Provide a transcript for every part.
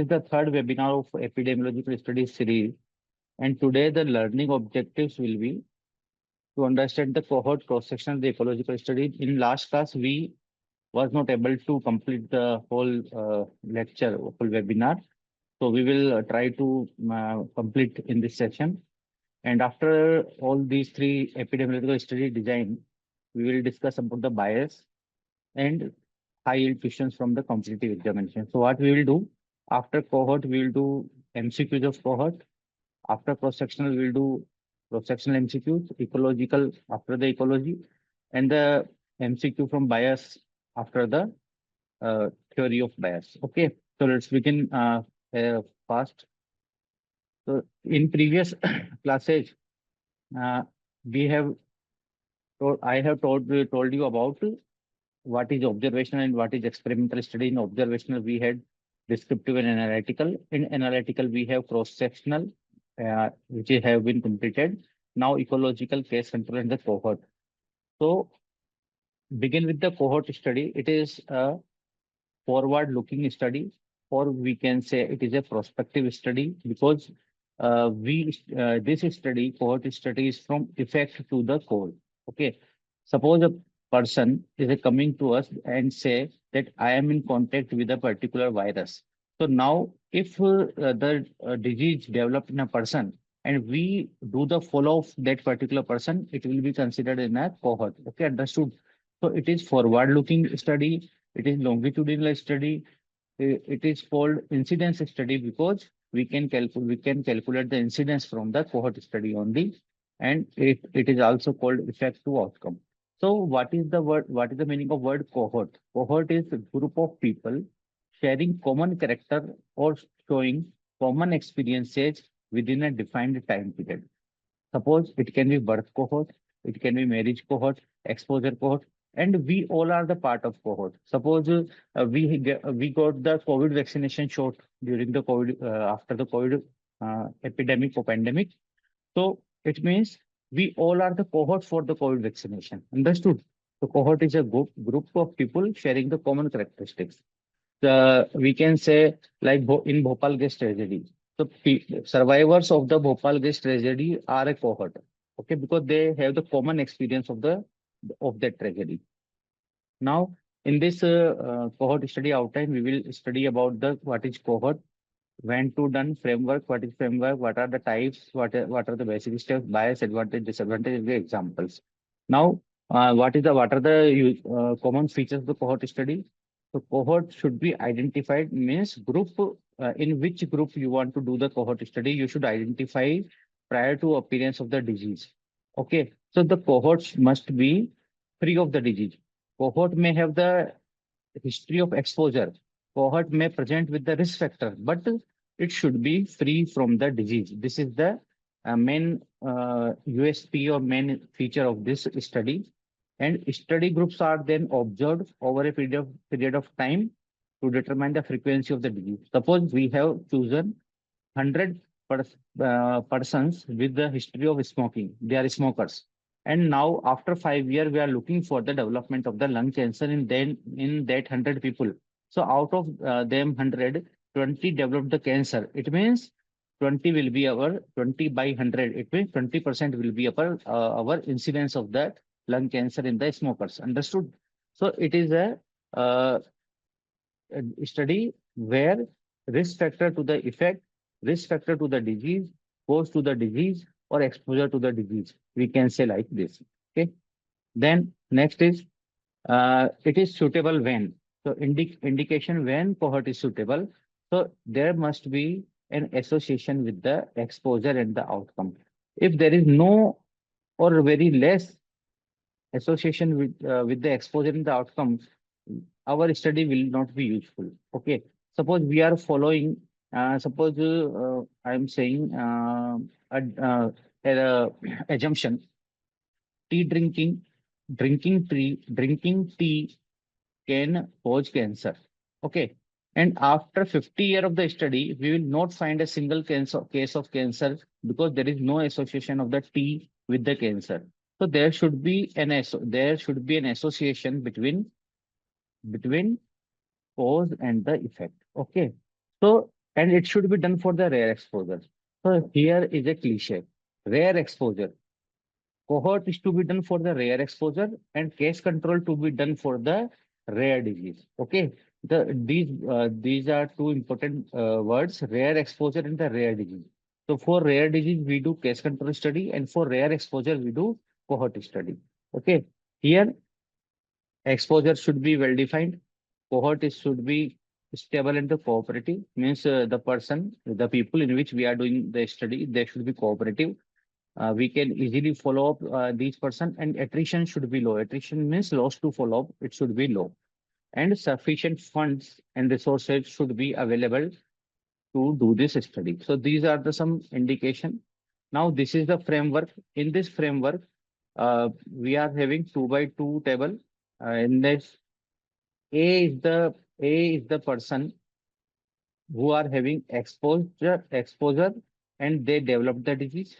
is the third webinar of epidemiological studies series, and today the learning objectives will be to understand the cohort cross-section of the ecological study. In last class, we was not able to complete the whole lecture, whole webinar. So we will try to complete in this session. And after all these three epidemiological study design, we will discuss about the bias and high yield questions from the competitive examination. So what we will do after cohort, we will do MCQs of cohort. After cross-sectional, we will do cross-sectional MCQs, ecological after the ecology, and the MCQ from bias after the theory of bias. Okay, so let's begin fast. So in previous classes, uh, we have I have told you about what is observational and what is experimental study. In observational, we had descriptive and analytical. In analytical, we have cross-sectional, which have been completed. Now ecological, case control, and the cohort. So begin with the cohort study. It is a forward-looking study, or we can say it is a prospective study, because this study, cohort study, is from effect to the cause. Okay, suppose a person is coming to us and say that I am in contact with a particular virus. So now, if the disease developed in a person and we do the follow of that particular person, it will be considered in a cohort. Okay, understood. So it is forward-looking study. It is longitudinal study. It is called incidence study because we can calculate the incidence from the cohort study only, and it is also called effect to outcome. So what is the word? What is the meaning of word cohort? Cohort is a group of people sharing common character or showing common experiences within a defined time period. Suppose it can be birth cohort, it can be marriage cohort, exposure cohort, and we all are the part of cohort. Suppose we got the COVID vaccination shot during the COVID after the COVID epidemic or pandemic. So it means we all are the cohort for the COVID vaccination. Understood? So cohort is a group of people sharing the common characteristics. We can say like in Bhopal gas tragedy. So survivors of the Bhopal gas tragedy are a cohort. Okay, because they have the common experience of that tragedy. Now, in this cohort study outline, we will study about the what is cohort, when to done framework, what is framework, what are the types, what are the basic steps, bias, advantage, disadvantage, the examples. Now, what are the common features of the cohort study? So cohort should be identified, means group, in which group you want to do the cohort study, you should identify prior to appearance of the disease. Okay, so the cohorts must be free of the disease. Cohort may have the history of exposure. Cohort may present with the risk factor, but it should be free from the disease. This is the main USP or main feature of this study. And study groups are then observed over a period of time to determine the frequency of the disease. Suppose we have chosen 100 persons with the history of smoking. They are smokers. And now after 5 years, we are looking for the development of the lung cancer in that 100 people. So out of them 100, 20 developed the cancer. It means 20 will be our 20 by 100. It means 20% will be our incidence of that lung cancer in the smokers. Understood? So it is uh, a study where risk factor to the effect, risk factor to the disease, cause to the disease, or exposure to the disease. We can say like this. Okay. Then next is it is suitable when. So indication when cohort is suitable. So there must be an association with the exposure and the outcome. If there is no or very less association with the exposure and the outcome, our study will not be useful. Okay. Suppose we are following, suppose I am saying assumption, tea drinking tea can cause cancer. Okay. And after 50 years of the study, we will not find a single case of cancer because there is no association of the tea with the cancer. So there should be an association between cause and the effect. Okay. So and it should be done for the rare exposure. So here is a cliche. Rare exposure. Cohort is to be done for the rare exposure and case control to be done for the rare disease. Okay. These are two important words, rare exposure and the rare disease. So for rare disease, we do case control study, and for rare exposure, we do cohort study. Okay. Here, exposure should be well defined. Cohort is should be stable and the cooperative. Means the people in which we are doing the study, they should be cooperative. We can easily follow up these person, and attrition should be low. Attrition means loss to follow up. It should be low, and sufficient funds and resources should be available to do this study. So these are the some indication. Now this is the framework. In this framework, we are having 2 by 2 table. In this, A is the person who are having exposure, and they develop the disease.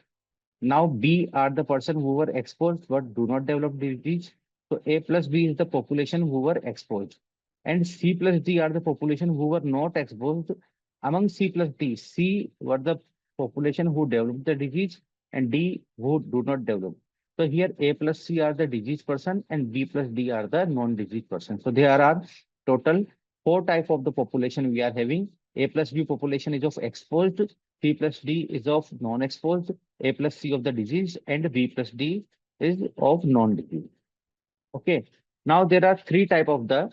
Now B are the person who were exposed but do not develop disease. So A plus B is the population who were exposed. And C plus D are the population who were not exposed. Among C plus D, C were the population who developed the disease, and D who do not develop. So here A plus C are the disease person and B plus D are the non-disease person. So there are total 4 type of the population we are having. A plus B population is of exposed, C plus D is of non-exposed, A plus C of the disease, and B plus D is of non-disease. Okay. Now there are 3 type of the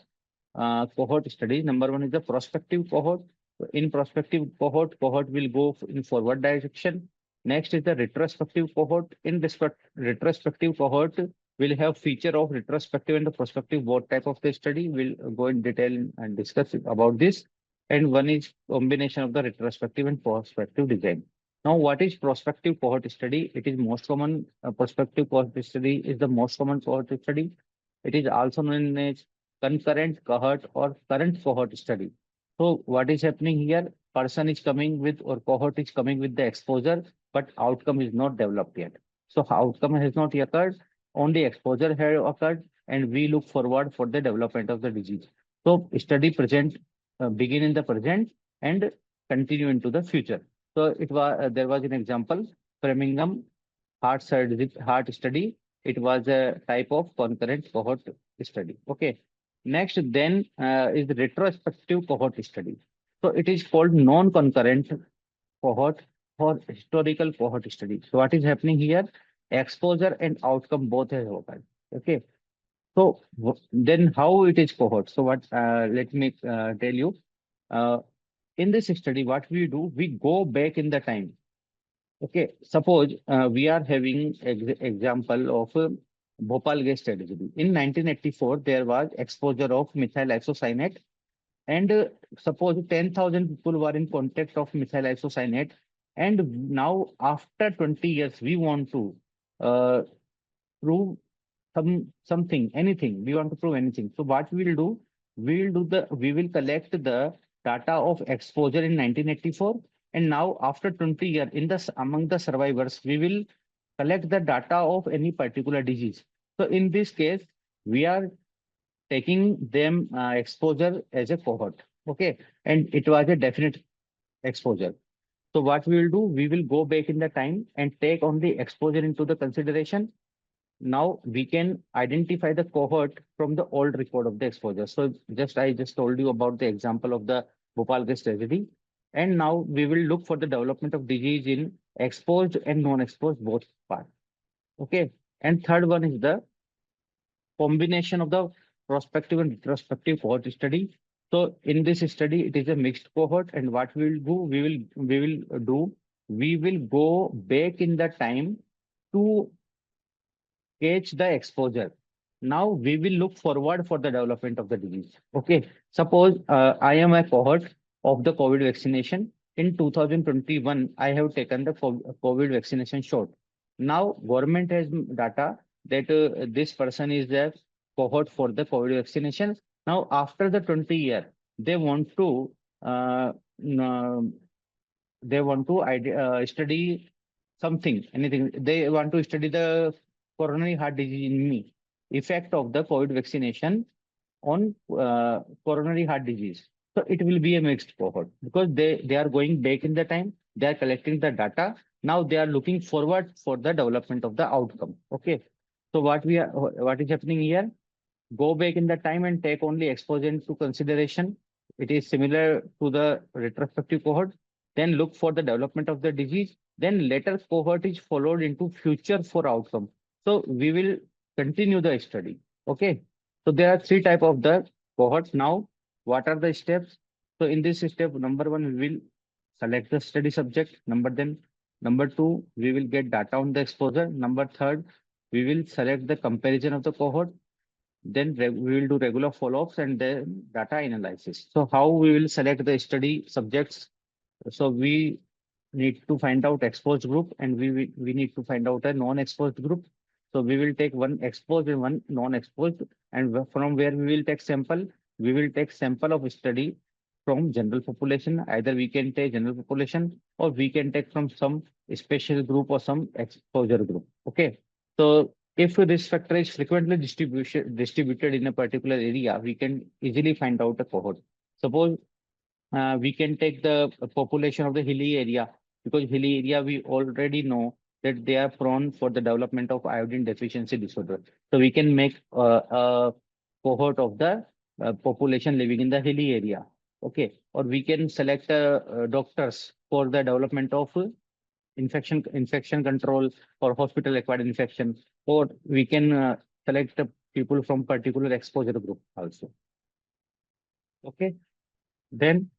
cohort studies. Number one is the prospective cohort. So in prospective cohort, cohort will go in forward direction. Next is the retrospective cohort. In retrospective cohort, will have feature of retrospective and the prospective both type of the study. We'll go in detail and discuss about this. And one is combination of the retrospective and prospective design. Now, what is prospective cohort study? It is most common. Prospective cohort study is the most common cohort study. It is also known as concurrent cohort or current cohort study. So what is happening here? Person is coming with or cohort is coming with the exposure, but outcome is not developed yet. So outcome has not occurred, only exposure has occurred, and we look forward for the development of the disease. So study present begin in the present and continue into the future. So it was there was an example, Framingham heart study. It was a type of concurrent cohort study. Okay. Next, then is the retrospective cohort study. So it is called non-concurrent cohort or historical cohort study. So what is happening here? Exposure and outcome both have occurred. Okay. So then how it is cohort? So what? Let me tell you. Uh, in this study, what we do, we go back in the time. Okay, suppose we are having example of Bhopal gas tragedy. In 1984, there was exposure of methyl isocyanate, and suppose 10,000 people were in contact of methyl isocyanate, and now after 20 years, we want to uh, prove something, anything. We want to prove anything. So what we will do, we will collect the data of exposure in 1984, and now after 20 years, in the among the survivors, we will collect the data of any particular disease. So in this case, we are taking them exposure as a cohort. Okay, and it was a definite exposure. So what we will do, we will go back in the time and take only exposure into the consideration. Now we can identify the cohort from the old record of the exposure. So I just told you about the example of the Bhopal gas tragedy. And now we will look for the development of disease in exposed and non-exposed both parts. Okay. And third one is the combination of the prospective and retrospective cohort study. So in this study, it is a mixed cohort. And what we will do, we will go back in the time to catch the exposure. Now we will look forward for the development of the disease. Okay. Suppose I am a cohort of the COVID vaccination. In 2021, I have taken the COVID vaccination shot. Now government has data that this person is the cohort for the COVID vaccination. Now after the 20 year, they want to uh, n- study something, anything. They want to study the coronary heart disease in me, effect of the COVID vaccination on coronary heart disease. So it will be a mixed cohort because they are going back in the time, they are collecting the data. Now they are looking forward for the development of the outcome. Okay. So what is happening here? Go back in the time and take only exposure into consideration. It is similar to the retrospective cohort. Then look for the development of the disease. Then later cohort is followed into future for outcome. So we will continue the study. Okay. So there are three type of the cohorts now. What are the steps? So in this step, number one, we will select the study subject. Number two, we will get data on the exposure. Number third, we will select the comparison of the cohort. Then we will do regular follow-ups and then data analysis. So how we will select the study subjects? So we need to find out exposed group and we need to find out a non-exposed group. So we will take one exposed and one non-exposed, and from where we will take sample, we will take sample of study from general population. Either we can take general population or we can take from some special group or some exposure group. Okay. So if this factor is frequently distributed in a particular area, we can easily find out a cohort. Suppose we can take the population of the hilly area, because hilly area we already know that they are prone for the development of iodine deficiency disorder. So we can make a cohort of the population living in the hilly area. Okay, or we can select doctors for the development of infection control or hospital acquired infection, or we can select people from particular exposure group also. Okay, then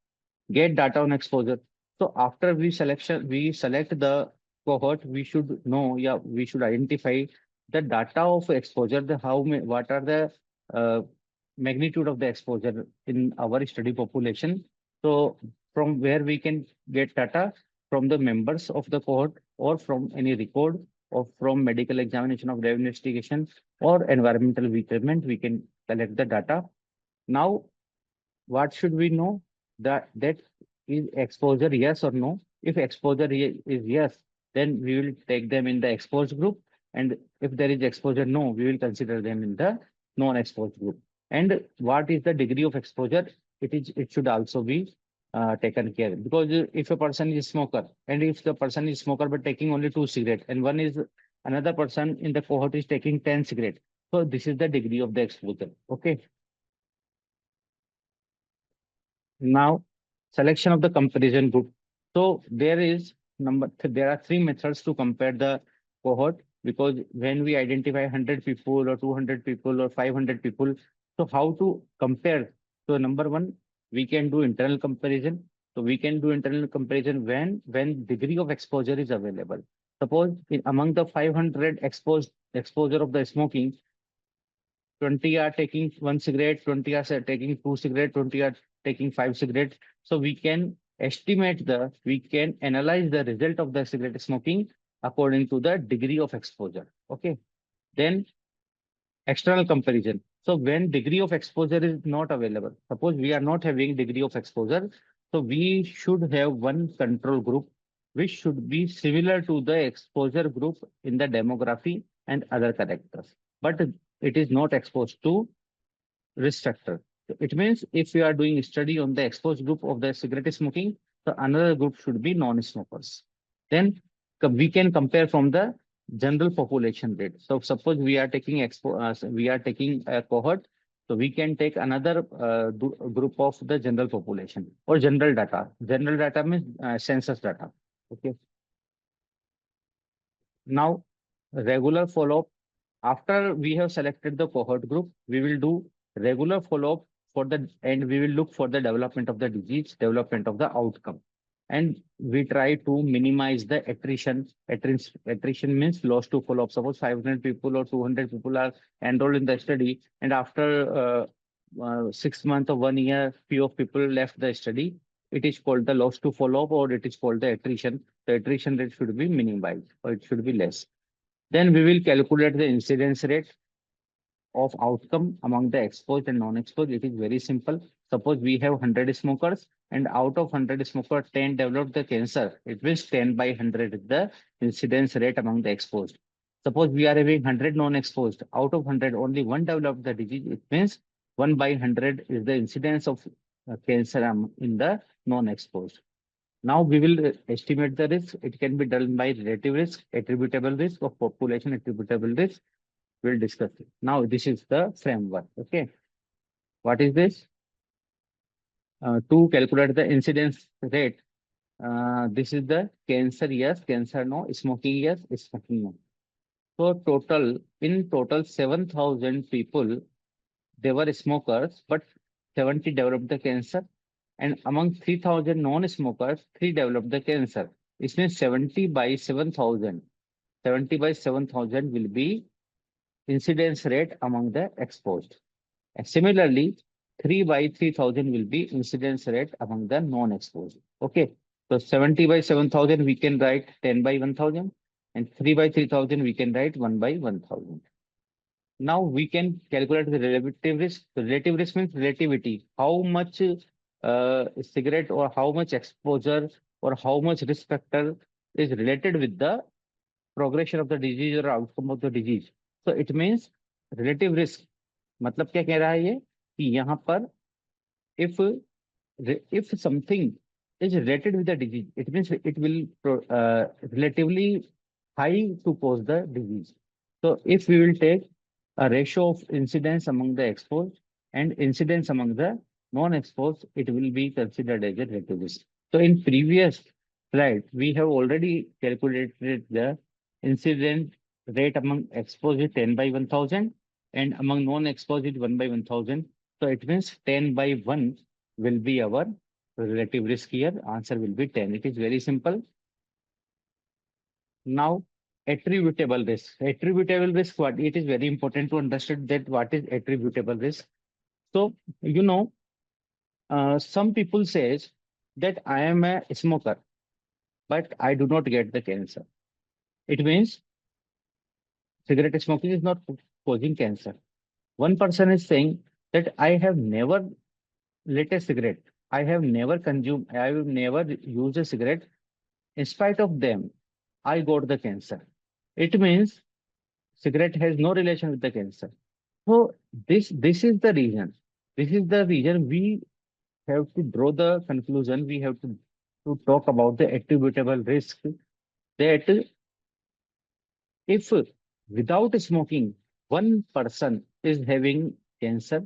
get data on exposure. So after we select the cohort, we should know, yeah, we should identify the data of exposure, what are the uh, magnitude of the exposure in our study population. So from where we can get data from the members of the cohort or from any record or from medical examination of their investigation or environmental measurement, we can collect the data. Now what should we know? That is exposure, yes or no? If exposure is yes, then we will take them in the exposed group. And if there is exposure no, we will consider them in the non-exposed group. And what is the degree of exposure? It should also be taken care, because if a person is smoker and if the person is smoker but taking only 2 cigarettes and another person in the cohort is taking 10 cigarettes. So this is the degree of the exposure. Okay. Now, selection of the comparison group. So there are three methods to compare the cohort, because when we identify 100 people or 200 people or 500 people, so how to compare? So number one, we can do internal comparison. So we can do internal comparison when degree of exposure is available. Suppose among the 500 exposure of the smoking, 20 are taking 1 cigarette, 20 are taking 2 cigarettes, 20 are taking 5 cigarettes. So we can analyze the result of the cigarette smoking according to the degree of exposure. Okay. Then external comparison. So when degree of exposure is not available, suppose we are not having degree of exposure, so we should have one control group which should be similar to the exposure group in the demography and other characters, but it is not exposed to risk factor. So it means if we are doing a study on the exposed group of the cigarette smoking, so another group should be non-smokers. Then we can compare from the general population rate. So suppose we are taking a cohort, so we can take another group of the general population or general data. General data means census data. Okay. Now regular follow-up. After we have selected the cohort group, we will do regular follow-up and we will look for the development of the disease, development of the outcome. And we try to minimize the attrition. Attrition means loss to follow-up. Suppose 500 people or 200 people are enrolled in the study, and after 6 months or 1 year, few of people left the study. It is called the loss to follow-up, or it is called the attrition. The attrition rate should be minimized, or it should be less. Then we will calculate the incidence rate of outcome among the exposed and non-exposed. It is very simple. Suppose we have 100 smokers and out of 100 smokers, 10 developed the cancer. It means 10 by 100 is the incidence rate among the exposed. Suppose we are having 100 non-exposed. Out of 100, only one developed the disease. It means 1 by 100 is the incidence of cancer in the non-exposed. Now we will estimate the risk. It can be done by relative risk, attributable risk, or population attributable risk. We'll discuss it. Now this is the framework. Okay. What is this? To calculate the incidence rate, this is the cancer yes, cancer no, smoking yes, smoking no. So in total 7,000 people, they were smokers, but 70 developed the cancer. And among 3,000 non-smokers, 3 developed the cancer. It means 70 by 7,000. 70 by 7,000 will be incidence rate among the exposed. And similarly, 3 by 3,000 will be incidence rate among the non-exposed. Okay. So 70 by 7,000, we can write 10 by 1,000. And 3 by 3,000, we can write 1 by 1,000. Now we can calculate the relative risk. The relative risk means relativity. How much cigarette or how much exposure or how much risk factor is related with the progression of the disease or outcome of the disease. So it means relative risk. मतलब क्या कह रहा है ये कि यहाँ पर if something is related with the disease, it means it will relatively high to cause the disease. So if we will take a ratio of incidence among the exposed and incidence among the non-exposed, it will be considered as a relative risk. So in previous slide, we have already calculated the incident rate among exposed is 10 by 1,000 and among non-exposed is 1 by 1,000. So it means 10 by 1 will be our relative risk here. Answer will be 10. It is very simple. Now, attributable risk. Attributable risk, what? It is very important to understand that what is attributable risk. So, some people says that I am a smoker, but I do not get the cancer. It means cigarette smoking is not causing cancer. One person is saying that I have never lit a cigarette. I have never consumed, I have never used a cigarette. In spite of them, I got the cancer. It means cigarette has no relation with the cancer. So this is the reason. This is the reason we have to draw the conclusion. We have to talk about the attributable risk that if without smoking, one person is having cancer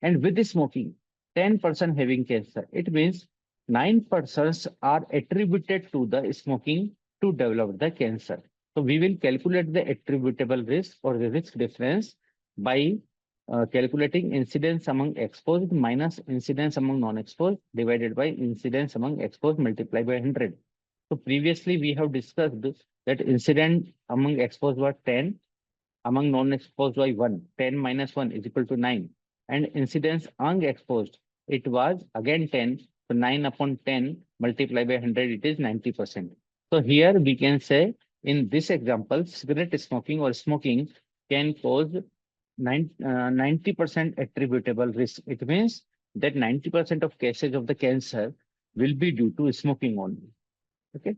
and with smoking, 10% having cancer. It means 9% are attributed to the smoking to develop the cancer. So we will calculate the attributable risk or the risk difference by calculating incidence among exposed minus incidence among non-exposed divided by incidence among exposed multiplied by 100. So previously we have discussed that incident among exposed was 10, among non-exposed by 1. 10 minus 1 is equal to 9. And incidence unexposed, it was again 10. So 9 upon 10 multiplied by 100, it is 90%. So here we can say in this example, cigarette smoking or smoking can cause 90% attributable risk. It means that 90% of cases of the cancer will be due to smoking only. Okay.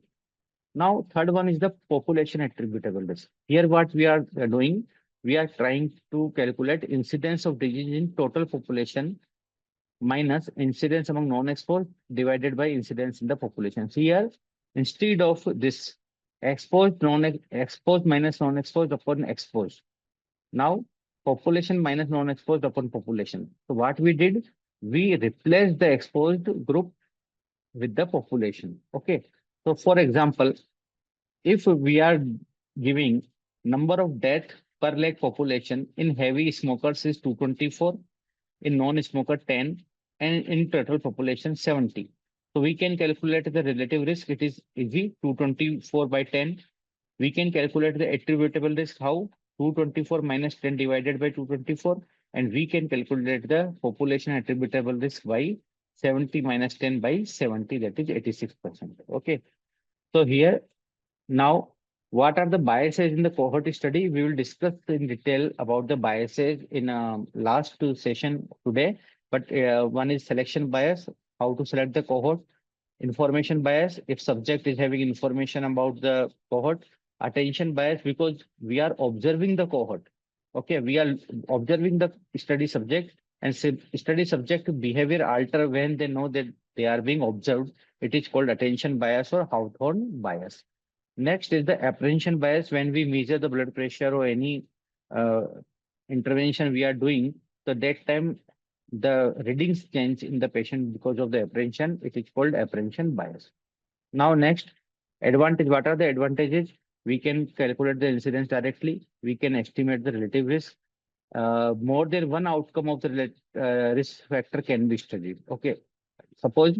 Now, third one is the population attributable risk. Here, what we are doing, we are trying to calculate incidence of disease in total population minus incidence among non-exposed divided by incidence in the population. So here, instead of this exposed, non-exposed minus non-exposed upon exposed, now population minus non-exposed upon population. So what we did, we replaced the exposed group with the population. Okay. So for example, if we are giving number of death per lakh population in heavy smokers is 224, in non-smoker 10, and in total population 70. So we can calculate the relative risk. It is easy, 224 by 10. We can calculate the attributable risk. How? 224 minus 10 divided by 224. And we can calculate the population attributable risk by 70 minus 10 by 70, that is 86%. Okay. So here, now, what are the biases in the cohort study? We will discuss in detail about the biases in last session today. But one is selection bias, how to select the cohort, information bias, if subject is having information about the cohort, attention bias, because we are observing the cohort. Okay, we are observing the study subject and study subject behavior alter when they know that they are being observed. It is called attention bias or Hawthorne bias. Next is the apprehension bias when we measure the blood pressure or any uh, intervention we are doing. So that time the readings change in the patient because of the apprehension. It is called apprehension bias. Now next, advantage. What are the advantages? We can calculate the incidence directly. We can estimate the relative risk. More than one outcome of the risk factor can be studied. Okay. Suppose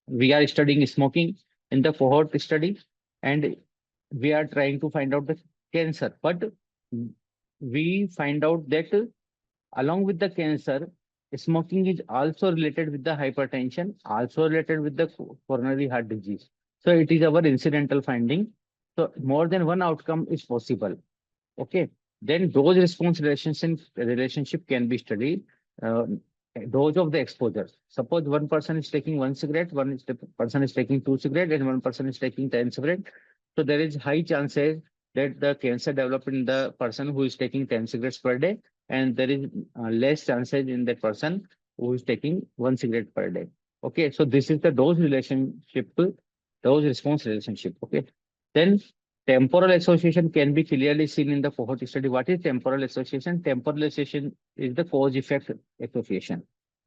we are studying smoking in the cohort study, and we are trying to find out the cancer, but we find out that along with the cancer, smoking is also related with the hypertension, also related with the coronary heart disease. So it is our incidental finding. So more than one outcome is possible. Okay. Then dose response relationship can be studied. Uh, Dose of the exposure. Suppose one person is taking one cigarette, person is taking two cigarettes, and one person is taking 10 cigarettes. So there is high chances that the cancer develop in the person who is taking 10 cigarettes per day, and there is less chances in that person who is taking one cigarette per day. Okay, so this is the dose relationship, dose response relationship. Okay, then temporal association can be clearly seen in the cohort study. What is temporal association? Temporal association is the cause effect association.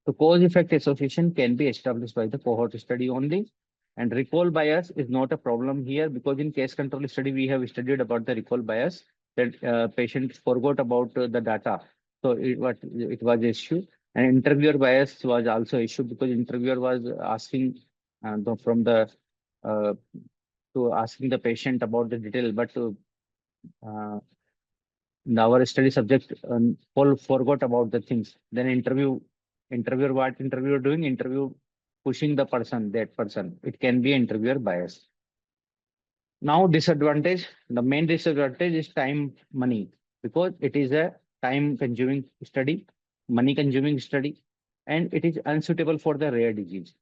The cause effect association can be established by the cohort study only. And recall bias is not a problem here because in case control study, we have studied about the recall bias that patients forgot about the data. So it was issue. And interviewer bias was also issue because interviewer was asking from the uh, to asking the patient about the detail, but uh, our study subject all forgot about the things. Then interviewer what interviewer doing? Interview pushing the person, that person. It can be interviewer bias. Now disadvantage, the main disadvantage is time, money, because it is a time consuming study, money consuming study, and it is unsuitable for the rare disease.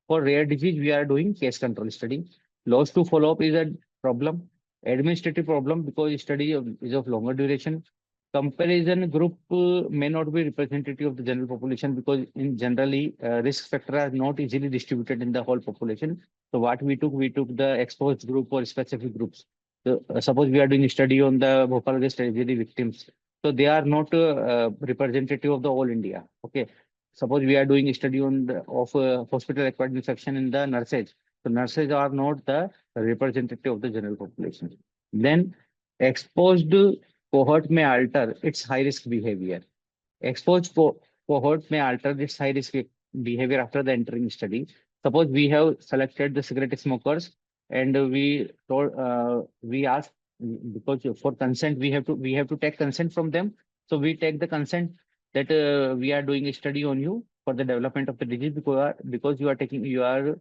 For rare disease, we are doing case control study. Loss to follow-up is a problem. Administrative problem because is of longer duration. Comparison group may not be representative of the general population because in generally risk factor are not easily distributed in the whole population. So what we took the exposed group or specific groups. So suppose we are doing a study on the Bhopal tragedy victims. So they are not representative of the whole India. Okay. Suppose we are doing a study on the of hospital acquired infection in the nurses. So nurses are not the representative of the general population. Then exposed cohort may alter its high risk behavior. Exposed cohort may alter its high risk behavior after the entering study. Suppose we have selected the cigarette smokers and we ask because for consent we have to take consent from them. So we take the consent that we are doing a study on you for the development of the disease because you are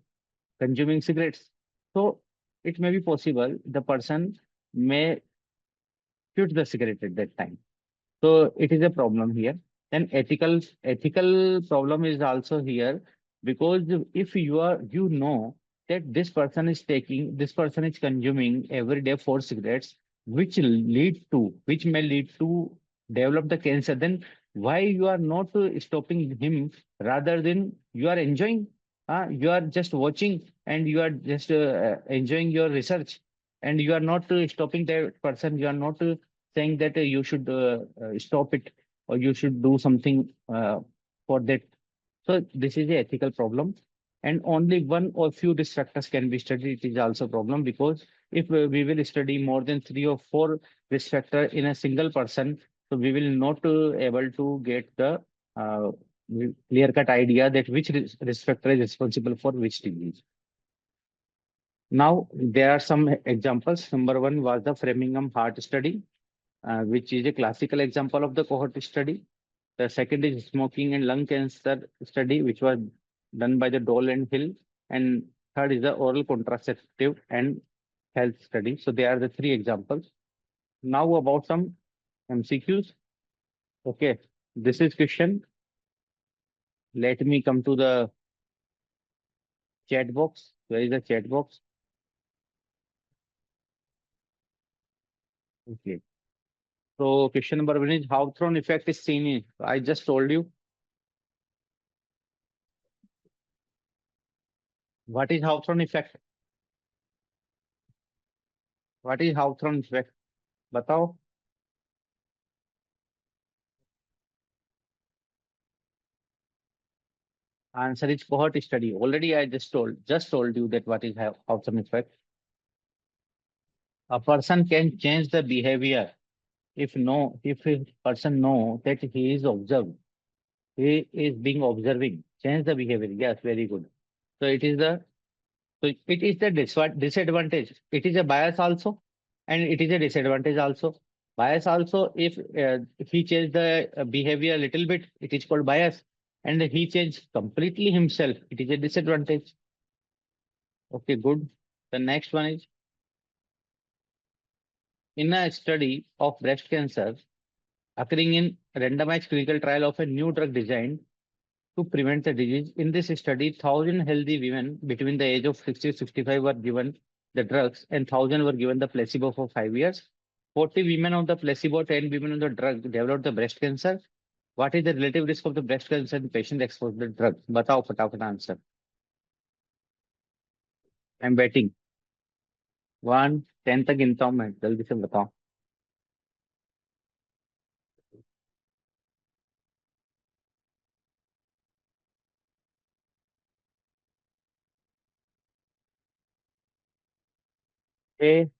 consuming cigarettes. So it may be possible the person may quit the cigarette at that time. So it is a problem here. Then ethical problem is also here because if you know that this person is consuming every day four cigarettes, which may lead to develop the cancer, then why you are not stopping him rather than you are enjoying? You are just watching and you are just enjoying your research and you are not stopping that person. You are not saying that you should stop it or you should do something for that. So this is a ethical problem, and only one or few risk factors can be studied. It is also a problem because if we will study more than three or four risk factor in a single person, so we will not able to get the uh, clear-cut idea that which risk factor is responsible for which disease. Now there are some examples. Number one was the Framingham Heart Study, which is a classical example of the cohort study. The second is smoking and lung cancer study, which was done by the Dole and Hill. And third is the oral contraceptive and health study. So they are the three examples. Now about some MCQs. Okay, this is question. Let me come to the chat box. Where is the chat box? Okay. So question number one is Hawthorne effect is seen in. I just told you What is Hawthorne effect? What is Hawthorne effect? बताओ. Answer is cohort study. Already I just told you that what is Hawthorne effect. A person can change the behavior if a person know that he is observed. He is being observing. Change the behavior. Yes, very good. So it is the disadvantage. It is a bias also, and it is a disadvantage also. Bias also, if he change the behavior a little bit, it is called bias, and he change completely himself, it is a disadvantage. Okay, good. The next one is in a study of breast cancer occurring in randomized clinical trial of a new drug designed to prevent the disease. In this study, 1,000 healthy women between the age of 60 to 65 were given the drugs and 1,000 were given the placebo for 5 years. 40 women on the placebo, 10 women on the drug developed the breast cancer. What is the relative risk of the breast cancer in patient exposed to the drug? बताओ फटाफट answer. I'm waiting. 1, 10 तक गिनता हूं मैं, जल्दी से बताओ. A.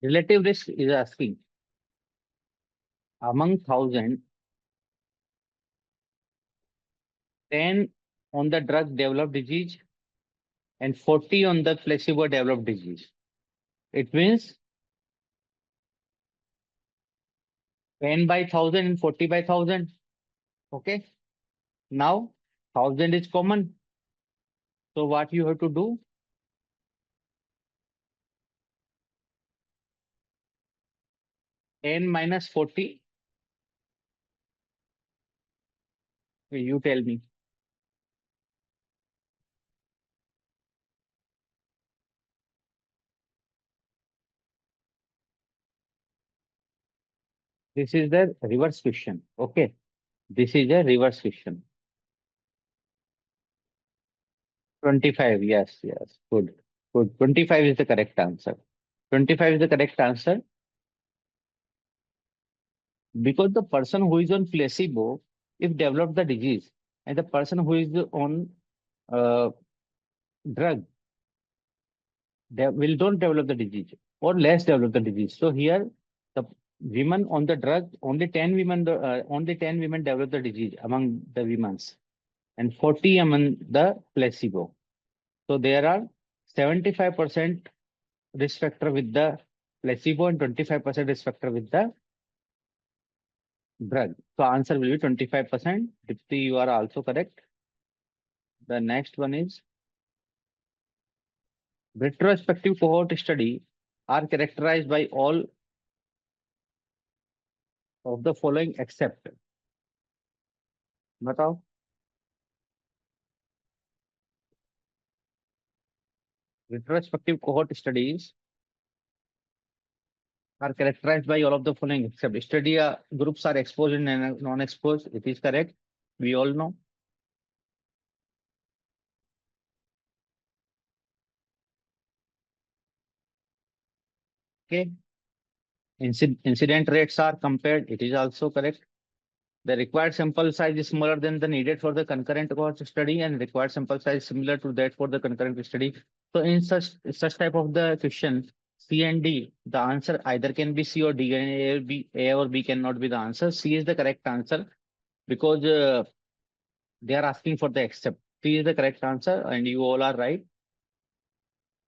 Relative risk is asking among 1,000, 10 on the drug developed disease and 40 on the placebo developed disease. It means 10 by 1,000 and 40 by 1,000. Okay. Now 1,000 is common. So what you have to do? 10 minus 40. You tell me. This is the reverse question. Okay. This is a reverse question. 25. Yes, yes. Good. Good. 25 is the correct answer. 25 is the correct answer because the person who is on placebo, if developed the disease, and the person who is on uh, drug, they will don't develop the disease or less develop the disease. So here, the women on the drug, only 10 women develop the disease among the women's, and 40 among the placebo. So there are 75% risk factor with the placebo and 25% risk factor with the drug. So answer will be 25%. Dipti, you are also correct. The next one is retrospective cohort study are characterized by all of the following except. बताओ. Retrospective cohort studies are characterized by all of the following except. Study groups are exposed and non-exposed. It is correct. We all know. Okay. Incident rates are compared. It is also correct. The required sample size is smaller than the needed for the concurrent cohort study, and required sample size similar to that for the concurrent study. So in such type of the question, C and D, the answer either can be C or D, and A or B cannot be the answer. C is the correct answer because they are asking for the except. C is the correct answer, and you all are right.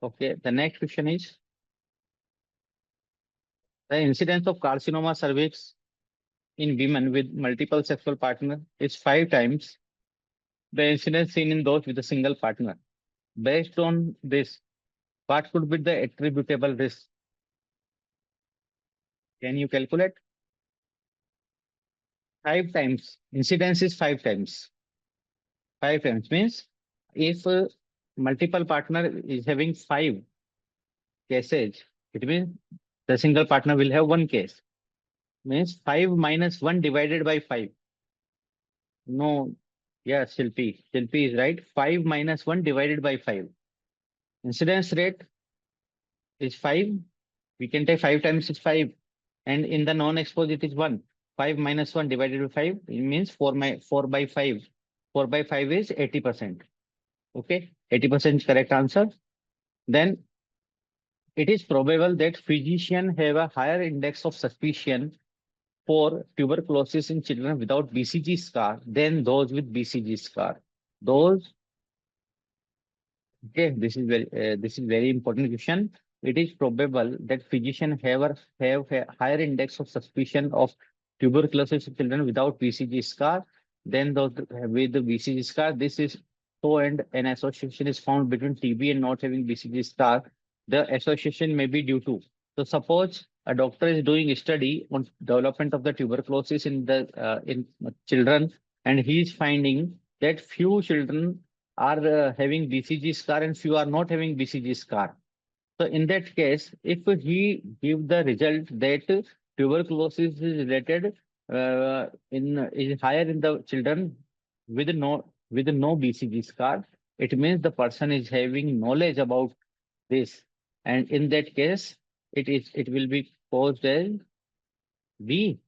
Okay. The next question is the incidence of carcinoma cervix in women with multiple sexual partner is 5 times the incidence seen in those with a single partner. Based on this, what could be the attributable risk? Can you calculate? 5 times. Incidence is 5 times. 5 times means if multiple partner is having 5 cases, it means The single partner will have one case. Means 5 minus 1 divided by 5. No, yeah, Shilpi. Shilpi is right. 5 minus 1 divided by 5. Incidence rate is 5. We can take 5 times is 5. And in the non-exposed, it is 1. 5 minus 1 divided by 5, it means 4 by 5. 4 by 5 is 80%. Okay, 80% correct answer. Then it is probable that physicians have a higher index of suspicion for tuberculosis in children without BCG scar than those with BCG scar. Those, okay, this is very important question. It is probable that physicians have a higher index of suspicion of tuberculosis in children without BCG scar than those with the BCG scar. This is so, and an association is found between TB and not having BCG scar. The association may be due to. So suppose a doctor is doing a study on development of the tuberculosis in children, and he is finding that few children are having BCG scar and few are not having BCG scar. So in that case, if he give the result that tuberculosis is related is higher in the children with no BCG scar, it means the person is having knowledge about this, and in that case, it will be posed as B.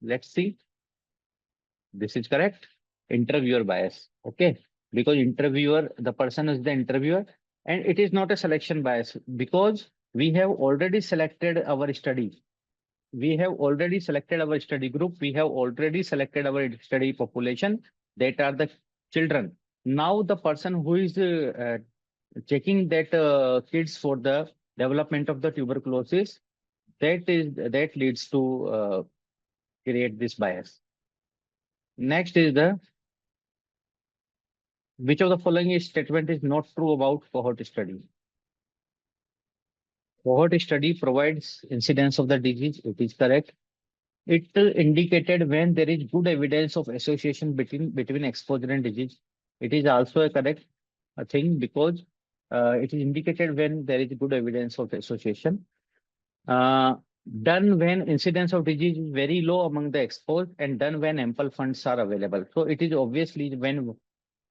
Let's see. This is correct. Interviewer bias. Okay. Because interviewer, the person is the interviewer, and it is not a selection bias because we have already selected our study. We have already selected our study group. We have already selected our study population that are the children. Now the person who is checking that kids for the development of the tuberculosis, that leads to create this bias. Next is the which of the following statement is not true about cohort study? Cohort study provides incidence of the disease. It is correct. It indicated when there is good evidence of association between exposure and disease. It is also a correct thing because it is indicated when there is good evidence of association. Uh, Done when incidence of disease is very low among the exposed and done when ample funds are available. So it is obviously when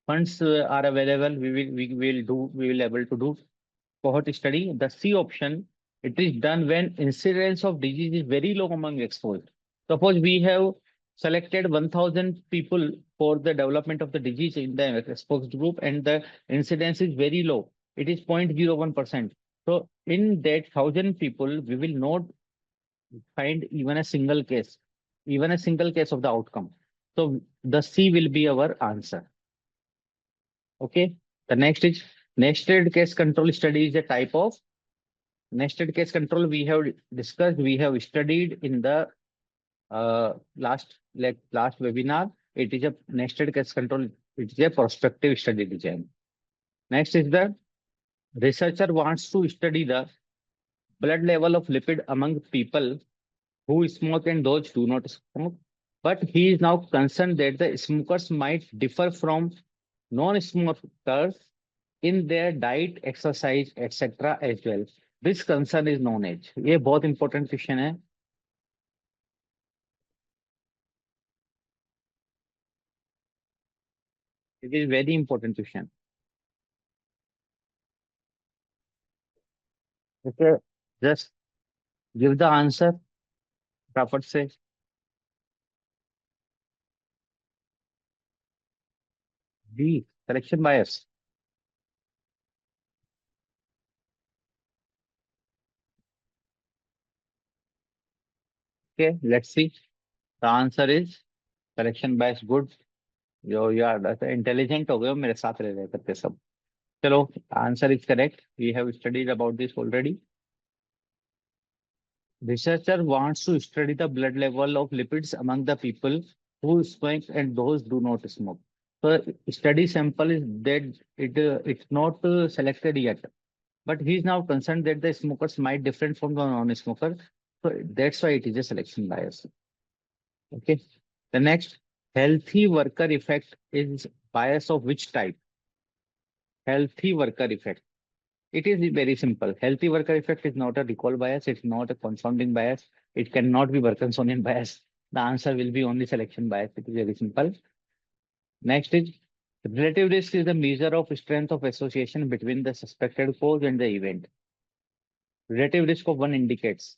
funds are available, we will able to do cohort study. The C option, it is done when incidence of disease is very low among exposed. Suppose we have selected 1,000 people for the development of the disease in the exposed group and the incidence is very low. It is 0.01%. So in that 1,000 people, we will not find even a single case, of the outcome. So the C will be our answer. Okay. The next is nested case control study is a type of nested case control we have discussed. We have studied in the last webinar. It is a nested case control. It is a prospective study design. Next is the researcher wants to study the blood level of lipid among people who smoke and those who do not smoke. But he is now concerned that the smokers might differ from non-smokers in their diet, exercise, etc. as well. This concern is known as. ये बहुत important question है. It is very important question. Okay, just give the answer. फटाफट से. D. Selection bias. Okay, let's see. The answer is selection bias. Good. यो यार intelligent हो गए हो मेरे साथ रह रहे करते सब. चलो answer is correct. We have studied about this already. Researcher wants to study the blood level of lipids among the people who smoke and those do not smoke. So study sample is that it's not selected yet, but he is now concerned that the smokers might different from the non-smoker. So that's why it is a selection bias. Okay. The next healthy worker effect is bias of which type? Healthy worker effect. It is very simple. Healthy worker effect is not a recall bias. It's not a confounding bias. It cannot be Wilkinsonian bias. The answer will be only selection bias. It is very simple. Next is relative risk is the measure of strength of association between the suspected cause and the event. Relative risk of one indicates.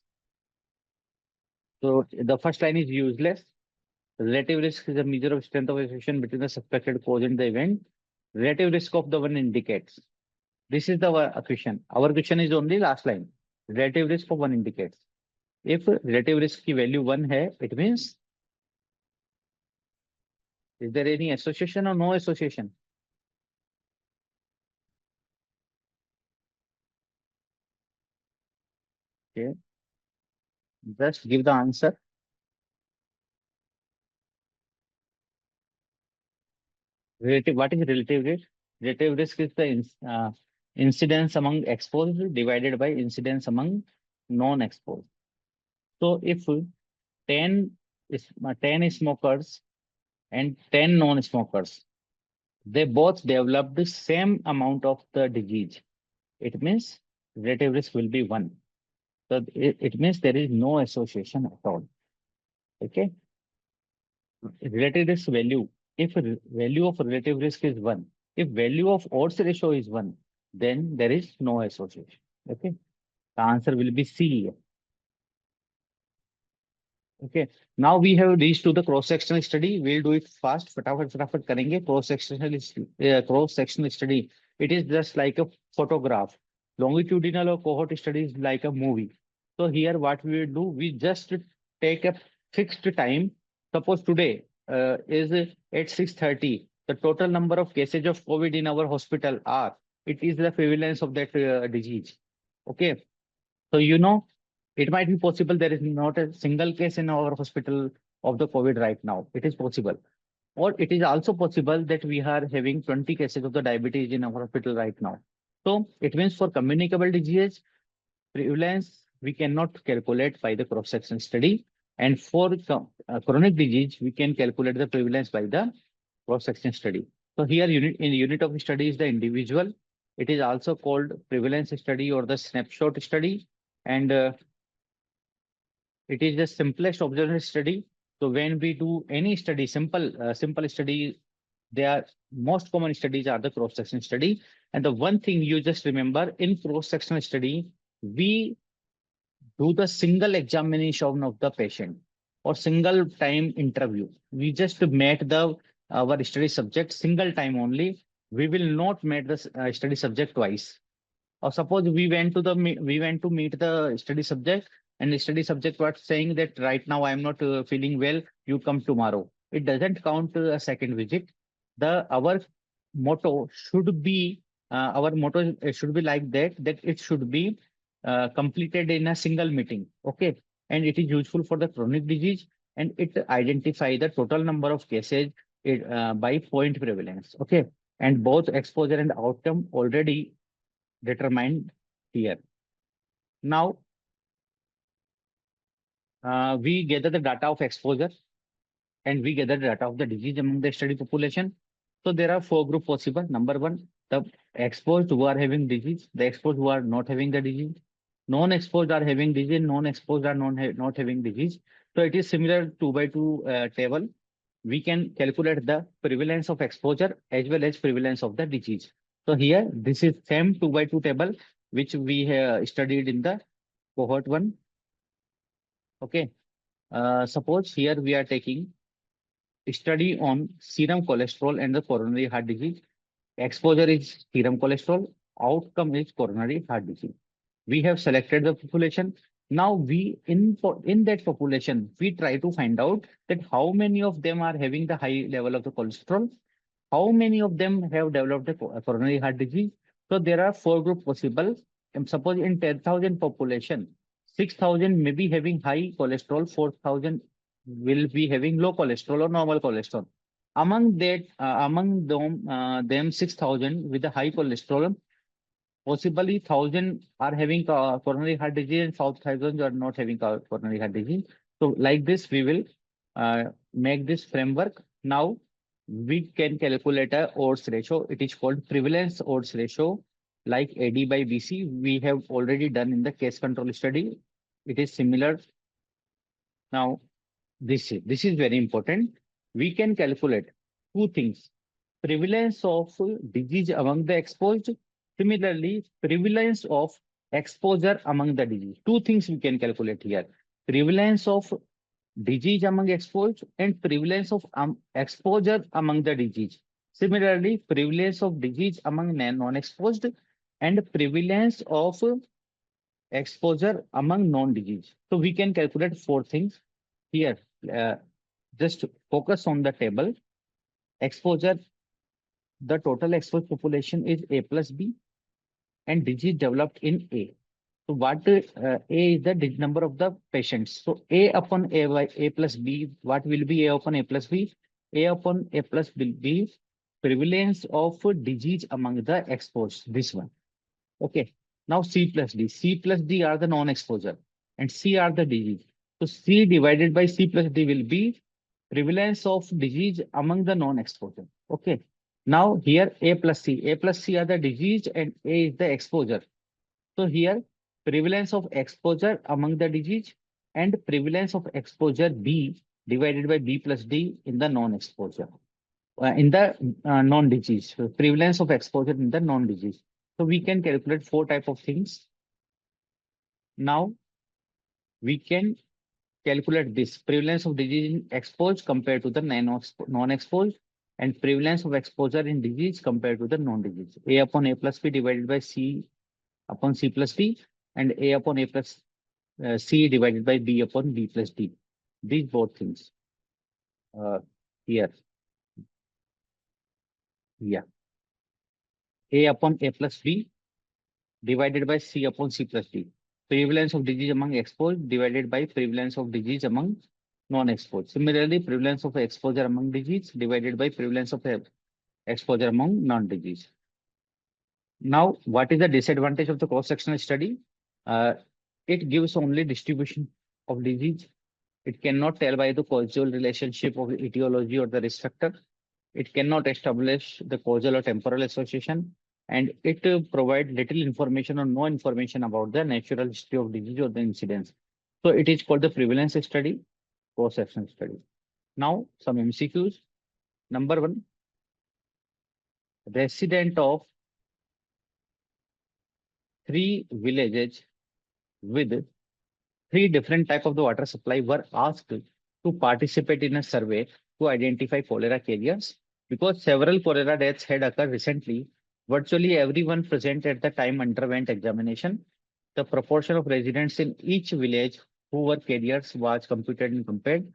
So the first line is useless. Relative risk is a measure of strength of association between the suspected cause and the event. Relative risk of the one indicates. This is the question. Our question is only last line. Relative risk of one indicates. If relative risk की value 1 है, it means is there any association or no association? Okay. Just give the answer. Relative, what is relative risk? Relative risk is the incidence among exposed divided by incidence among non-exposed. So if 10 10 smokers and 10 non-smokers, they both developed the same amount of the disease. It means relative risk will be 1. So it means there is no association at all. Okay. Relative risk value. If value of relative risk is 1, if value of odds ratio is 1, then there is no association. Okay. The answer will be C. Okay. Now we have reached to the cross-sectional study. We'll do it fast. फटाफट करेंगे. Cross-sectional study. It is just like a photograph. Longitudinal or cohort study is like a movie. So here what we will do, we just take a fixed time. Suppose today is at 6:30. The total number of cases of COVID in our hospital are. It is the prevalence of that disease. Okay. So it might be possible there is not a single case in our hospital of the COVID right now. It is possible. Or it is also possible that we are having 20 cases of the diabetes in our hospital right now. So it means for communicable disease, prevalence, we cannot calculate by the cross-section study. And for chronic disease, we can calculate the prevalence by the cross-section study. So here unit of study is the individual. It is also called prevalence study or the snapshot study. And it is the simplest observation study. So when we do any study, simple study, they are most common studies are the cross-section study. And the one thing you just remember in cross-sectional study, we do the single examination of the patient or single time interview. We just met our study subject single time only. We will not meet the study subject twice. Or suppose we went to meet the study subject, and the study subject was saying that right now I am not feeling well. You come tomorrow. It doesn't count a second visit. Our motto should be like that it should be completed in a single meeting. Okay, and it is useful for the chronic disease, and it identify the total number of cases by point prevalence. Okay, and both exposure and outcome already determined here. Now, we gather the data of exposure and we gather the data of the disease among the study population. So there are 4 groups possible. Number 1, the exposed who are having disease, the exposed who are not having the disease, non-exposed are having disease, non-exposed are not having disease. So it is similar 2 by 2 table. We can calculate the prevalence of exposure as well as prevalence of the disease. So here, this is same 2 by 2 table, which we have studied in the cohort 1. Okay. Suppose here we are taking a study on serum cholesterol and the coronary heart disease. Exposure is serum cholesterol, outcome is coronary heart disease. We have selected the population. Now we in that population, we try to find out that how many of them are having the high level of the cholesterol, how many of them have developed a coronary heart disease. So there are 4 groups possible. And suppose in 10,000 population, 6,000 may be having high cholesterol, 4,000 will be having low cholesterol or normal cholesterol. Among them 6,000 with the high cholesterol, possibly 1,000 are having coronary heart disease and 5,000 are not having coronary heart disease. So like this, we will make this framework. Now we can calculate a odds ratio. It is called prevalence odds ratio. like AD by BC, we have already done in the case control study. It is similar. Now, this is very important. We can calculate two things: prevalence of disease among the exposed. Similarly, prevalence of exposure among the disease. Two things we can calculate here: prevalence of disease among exposed and prevalence of exposure among the disease. Similarly, prevalence of disease among non-exposed and prevalence of exposure among non-disease. So we can calculate four things here. Uh, just focus on the table. Exposure, the total exposed population is A plus B and disease developed in A. So what A is the number of the patients. So A upon A by A plus B, what will be A upon A plus B? A upon A plus will be prevalence of disease among the exposed, this one. Okay. Now C plus D. C plus D are the non-exposure and C are the disease. So C divided by C plus D will be prevalence of disease among the non-exposure. Okay. Now here A plus C. A plus C are the disease and A is the exposure. So here prevalence of exposure among the disease and prevalence of exposure B divided by B plus D in the non-exposure. In the non-disease, so prevalence of exposure in the non-disease. So we can calculate four type of things. Now we can calculate this prevalence of disease in exposed compared to the non-exposed and prevalence of exposure in disease compared to the non-disease. A upon A plus B divided by C upon C plus D and A upon A plus C divided by B upon B plus D. These both things. Here. Yeah. A upon A plus B divided by C upon C plus D. Prevalence of disease among exposed divided by prevalence of disease among non-exposed. Similarly, prevalence of exposure among disease divided by prevalence of exposure among non-disease. Now, what is the disadvantage of the cross-sectional study? It gives only distribution of disease. It cannot tell by the causal relationship of etiology or the risk factor. It cannot establish the causal or temporal association, and it provides little information or no information about the natural history of disease or the incidence. So it is called the prevalence study, cross-sectional study. Now, some MCQs. Number one, resident of 3 villages with 3 different type of the water supply were asked to participate in a survey to identify cholera carriers. Because several cholera deaths had occurred recently, virtually everyone present at the time underwent examination. The proportion of residents in each village who were carriers was computed and compared.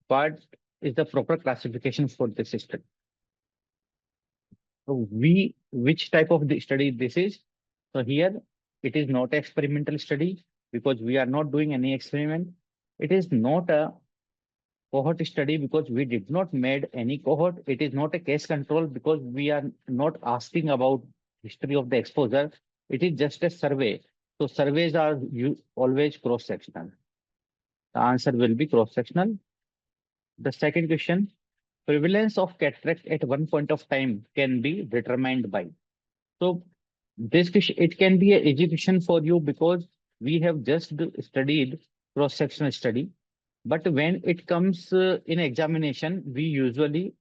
What is the proper classification for this study? So which type of the study this is? So here it is not experimental study because we are not doing any experiment. It is not a cohort study because we did not made any cohort. It is not a case control because we are not asking about history of the exposure. It is just a survey. So surveys are always cross-sectional. The answer will be cross-sectional. The second question, prevalence of cataract at one point of time can be determined by. So this question, it can be an education for you because we have just studied cross-sectional study. But when it comes in examination, we usually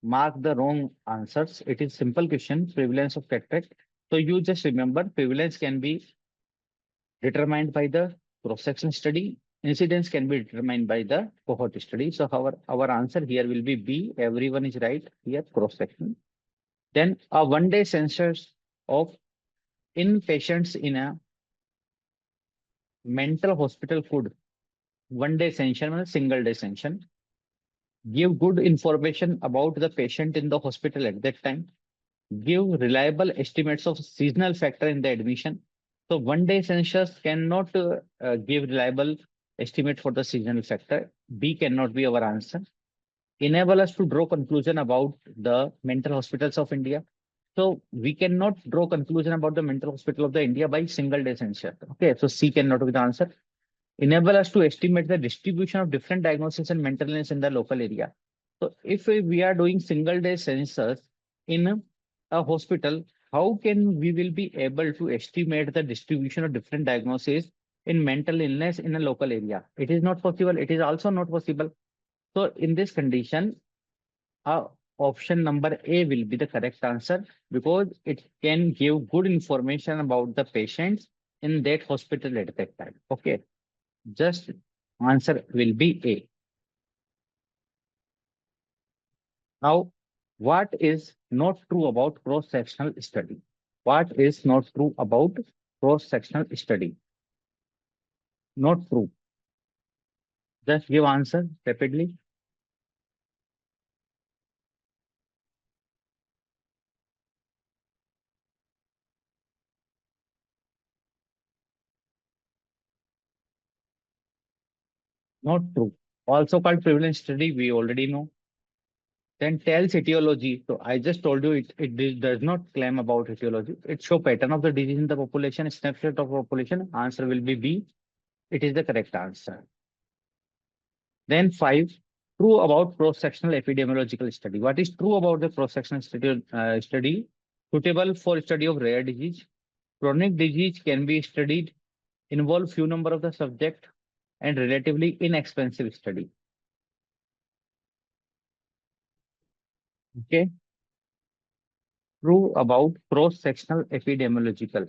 mark the wrong answers. It is simple question, prevalence of cataract. So you just remember prevalence can be determined by the cross-section study. Incidence can be determined by the cohort study. So our answer here will be B. Everyone is right here, cross-section. Then a one-day census of inpatients in a mental hospital could one-day sanction, single-day sanction, give good information about the patient in the hospital at that time, give reliable estimates of seasonal factor in the admission. So one-day census cannot give reliable estimate for the seasonal factor. B cannot be our answer. Enable us to draw conclusion about the mental hospitals of India. So we cannot draw conclusion about the mental hospital of the India by single-day census. Okay, so C cannot be the answer. Enable us to estimate the distribution of different diagnosis and mental illness in the local area. So if we are doing single day census in a hospital, how can we will be able to estimate the distribution of different diagnoses in mental illness in a local area? It is not possible. It is also not possible. So in this condition, option number A will be the correct answer because it can give good information about the patients in that hospital at that time. Okay, just answer will be A. Now, what is not true about cross-sectional study? What is not true about cross-sectional study? Not true. Just give answer rapidly. Not true. Also called prevalence study, we already know. Then tells etiology. So I just told you does not claim about etiology. It show pattern of the disease in the population, snapshot of population. Answer will be B. It is the correct answer. Then 5, true about cross-sectional epidemiological study. What is true about the cross-sectional study? Suitable for study of rare disease. Chronic disease can be studied, involve few number of the subject, and relatively inexpensive study. Okay. True about cross-sectional epidemiological.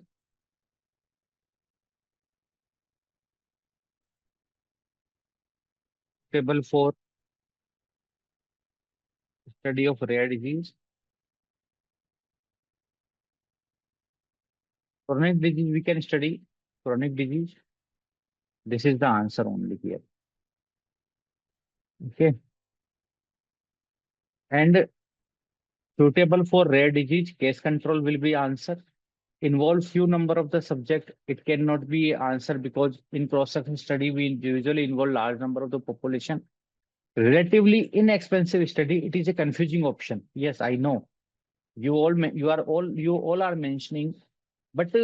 Suitable for study of rare disease. Chronic disease we can study. Chronic disease. This is the answer only here. Okay. And suitable for rare disease, case control will be answer. Involve few number of the subject. It cannot be answer because in cross-section study, we usually involve large number of the population. Relatively inexpensive study, it is a confusing option. Yes, I know. You all are mentioning, but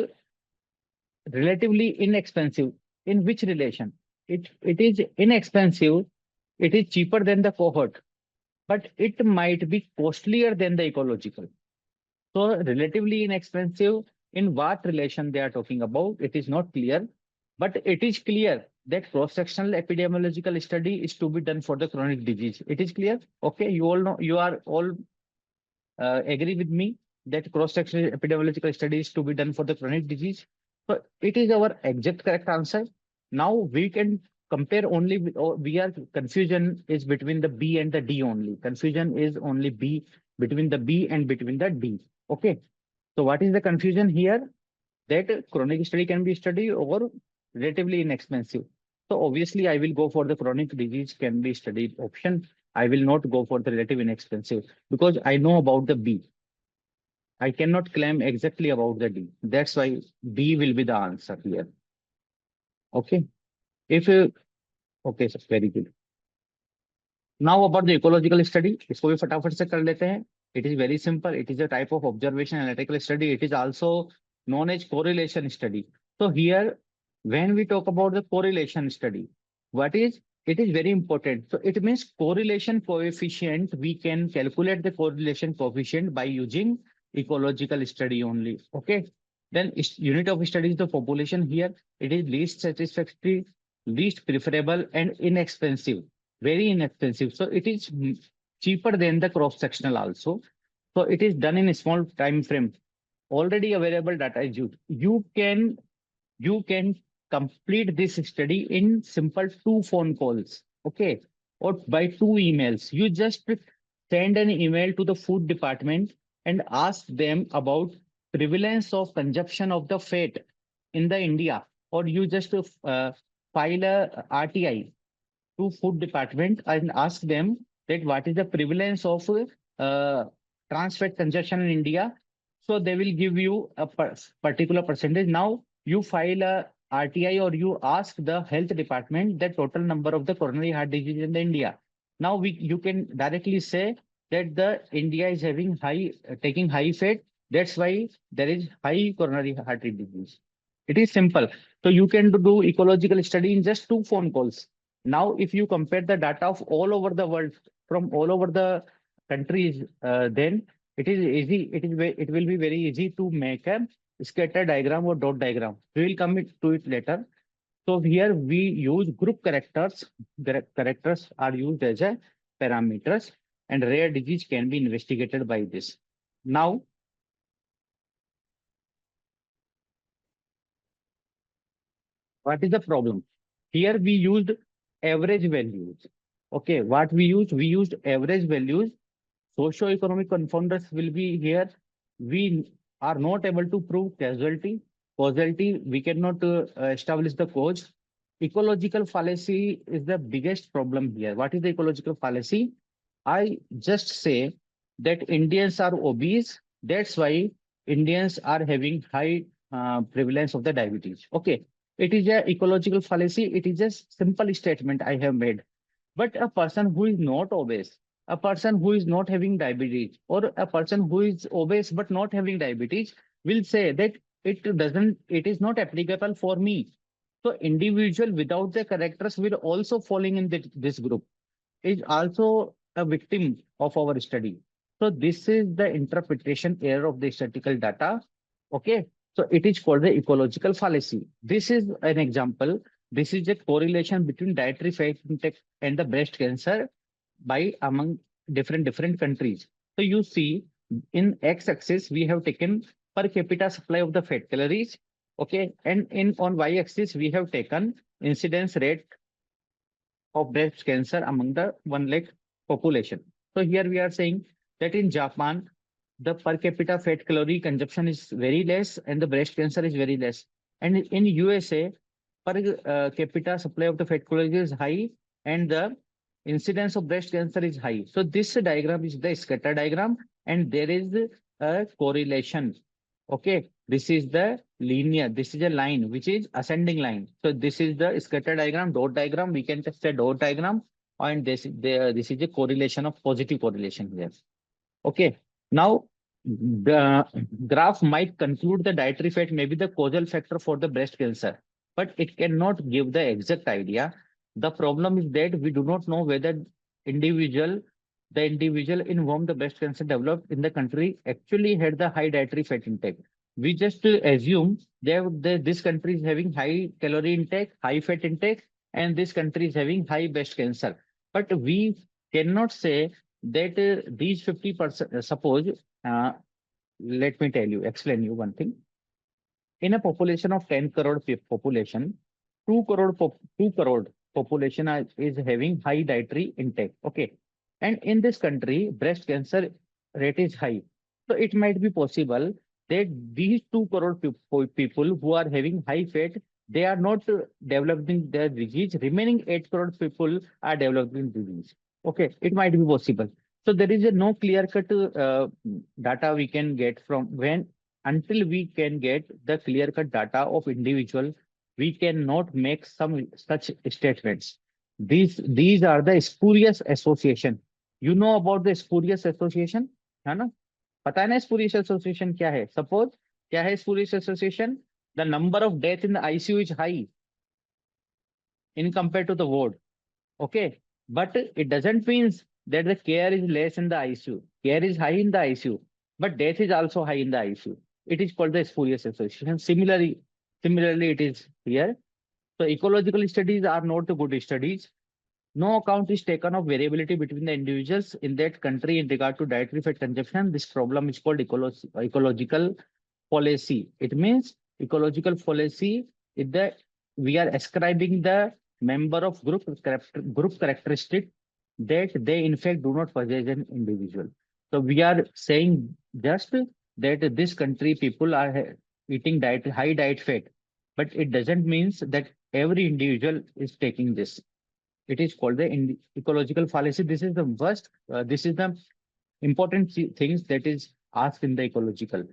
relatively inexpensive. In which relation? It is inexpensive. It is cheaper than the cohort, but it might be costlier than the ecological. So relatively inexpensive, in what relation they are talking about, it is not clear, but it is clear that cross-sectional epidemiological study is to be done for the chronic disease. It is clear. Okay, you all know, you are all agree with me that cross-sectional epidemiological study is to be done for the chronic disease. So it is our exact correct answer. Now we can compare only with, or we are confusion is between the B and the D only. Confusion is only B between the B and between the D. Okay. So what is the confusion here? That chronic study can be studied or relatively inexpensive. So obviously I will go for the chronic disease can be studied option. I will not go for the relative inexpensive because I know about the B. I cannot claim exactly about the D. That's why B will be the answer here. Okay. If okay, sir, very good. Now about the ecological study, इसको भी फटाफट से कर लेते हैं. It is very simple. It is a type of observation analytical study. It is also known as correlation study. So here, when we talk about the correlation study, what is it is very important. So it means correlation coefficient. We can calculate the correlation coefficient by using ecological study only. Okay. Then unit of study is the population here. It is least satisfactory, least preferable, and inexpensive. Very inexpensive. So it is cheaper than the cross-sectional also. So it is done in a small time frame. Already available data is used. You can complete this study in simple 2 phone calls. Okay. Or by 2 emails. You just send an email to the food department and ask them about prevalence of consumption of the fat in the India. Or you just file a RTI to food department and ask them that what is the prevalence of trans fat consumption in India. So they will give you a particular percentage. Now you file a RTI or you ask the health department the total number of the coronary heart disease in the India. Now you can directly say that the India is having taking high fat. That's why there is high coronary heart disease. It is simple. So you can do ecological study in just 2 phone calls. Now, if you compare the data of all over the world from all over the countries, then It is easy. It will be very easy to make a scatter diagram or dot diagram. We will come to it later. So here we use group characters. Characters are used as a parameters, and rare disease can be investigated by this. Now, what is the problem? Here we used average values. Okay, what we used? We used average values. Socio-economic confounders will be here. We are not able to prove causality. Causality, we cannot establish the cause. Ecological fallacy is the biggest problem here. What is the ecological fallacy? I just say that Indians are obese. That's why Indians are having high prevalence of the diabetes. Okay, it is a ecological fallacy. It is a simple statement I have made. But a person who is not obese, a person who is not having diabetes, or a person who is obese but not having diabetes will say that it is not applicable for me. So individual without the characters will also falling in this group, is also a victim of our study. So this is the interpretation error of the statistical data. Okay. So it is called the ecological fallacy. This is an example. This is a correlation between dietary fat intake and the breast cancer by among different countries. So you see in x-axis, we have taken per capita supply of the fat calories. Okay. And in on y-axis, we have taken incidence rate of breast cancer among the 1 lakh population. So here we are saying that in Japan, the per capita fat calorie consumption is very less and the breast cancer is very less. And in USA, per capita supply of the fat calorie is high and the incidence of breast cancer is high. So this diagram is the scatter diagram and there is a correlation. Okay, this is the linear, this is a line which is ascending line. So this is the scatter diagram, dot diagram. We can test a dot diagram, and this is a correlation of positive correlation here. Okay, now the graph might conclude the dietary fat may be the causal factor for the breast cancer, but it cannot give the exact idea. The problem is that we do not know whether individual the individual in whom the breast cancer developed in the country actually had the high dietary fat intake. We just assume that this country is having high calorie intake, high fat intake, and this country is having high breast cancer. But we cannot say that these 50%, suppose, let me tell you, explain you one thing. In a population of 10 crore population, 2 crore population is having high dietary intake. Okay. And in this country, breast cancer rate is high. So it might be possible that these 2 crore people who are having high fat, they are not developing their disease. Remaining 8 crore people are developing disease. Okay, it might be possible. So there is a no clear-cut data we can get from when until we can get the clear-cut data of individual, we cannot make some such statements. These are the spurious association. You know about the spurious association, है ना? पता है ना spurious association क्या है? Suppose क्या है spurious association? The number of death in the ICU is high in compared to the ward. Okay, but it doesn't mean that the care is less in the ICU. Care is high in the ICU, but death is also high in the ICU. It is called the spurious association. Similarly, it is here. So ecological studies are not the good studies. No account is taken of variability between the individuals in that country in regard to dietary fat consumption. This problem is called ecological fallacy. It means ecological fallacy is that we are ascribing the member of group characteristic that they in fact do not possess an individual. So we are saying just that this country people are eating high diet fat, but it doesn't means that every individual is taking this. It is called the ecological fallacy. This is the worst. This is the important things that is asked in the ecological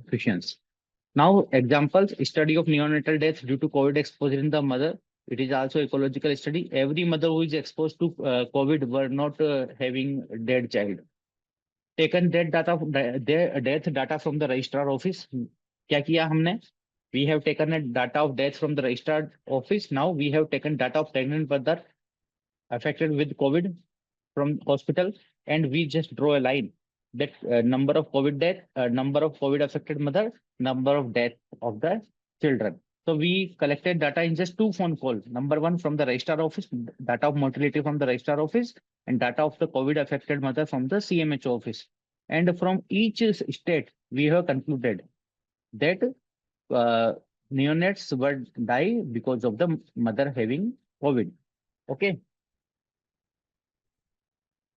questions. Now, examples: study of neonatal death due to COVID exposure in the mother. It is also ecological study. Every mother who is exposed to COVID were not having dead child. Taken death data from the registrar office. क्या किया हमने? We have taken a data of death from the registrar office. Now we have taken data of pregnant mother affected with COVID from hospital, and we just draw a line. that number of COVID death, number of COVID affected mother, number of death of the children. So we collected data in just 2 phone calls. Number one from the registrar office, data of mortality from the registrar office, and data of the COVID affected mother from the CMHO office. And from each state, we have concluded that uh, neonates were die because of the mother having COVID. Okay.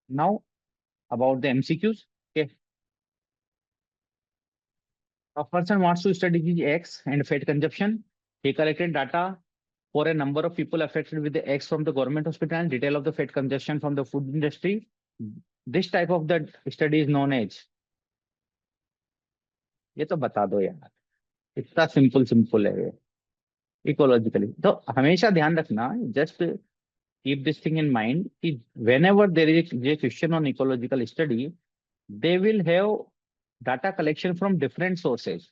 Now about the MCQs. Okay. A person wants to study the eggs and fat consumption. He collected data for a number of people affected with the eggs from the government hospital, detail of the fat consumption from the food industry. This type of the study is known as, ये तो बता दो यार, इतना simple simple है ये, ecologically. तो हमेशा ध्यान रखना, just keep this thing in mind कि whenever there is a question on ecological study, they will have data collection from different sources,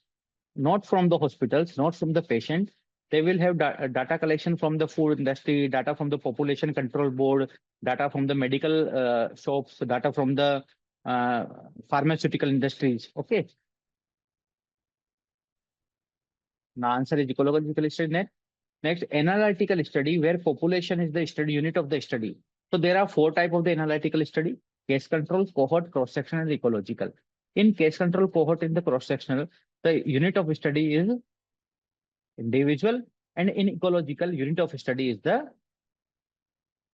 not from the hospitals, not from the patient. They will have data collection from the food industry, data from the population control board, data from the medical shops, data from the pharmaceutical industries. Okay. Now answer is ecological study. Next, analytical study, where population is the study unit of the study. So there are 4 types of the analytical study: case control, cohort, cross-sectional, and ecological. In case control, cohort, in the cross-sectional, the unit of study is individual, and in ecological, unit of study is the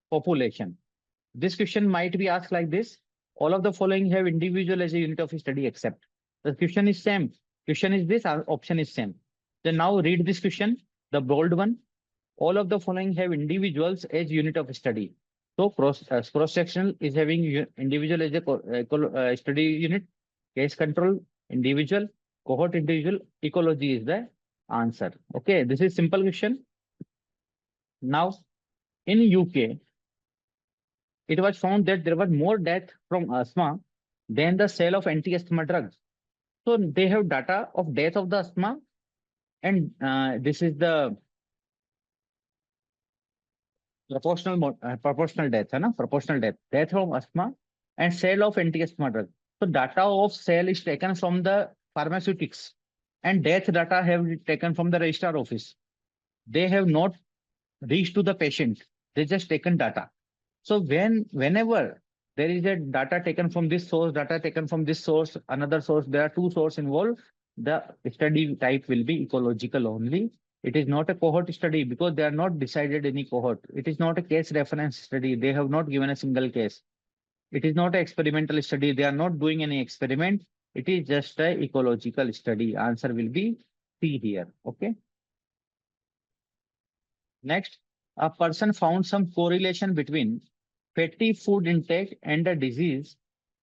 population. This question might be asked like this: all of the following have individual as a unit of study except. The question is same. Question is this, option is same. Then now read this question, the bold one. All of the following have individuals as unit of study. So cross-sectional is having individual as a study unit, case control individual, cohort individual, ecology is the answer. Okay, this is simple question. Now in UK, it was found that there was more death from asthma than the sale of anti-asthma drugs. So they have data of death of the asthma, and this is the proportional death, है ना? Proportional death from asthma and sale of anti-asthma drug. So data of sale is taken from the pharmaceutics, and death data have been taken from the registrar office. They have not reached to the patient. They just taken data. So whenever there is a data taken from this source, data taken from this source, another source, there are 2 sources involved, the study type will be ecological only. It is not a cohort study because they are not decided any cohort. It is not a case reference study. They have not given a single case. It is not an experimental study. They are not doing any experiment. It is just a ecological study. Answer will be C here. Okay. Next, a person found some correlation between fatty food intake and a disease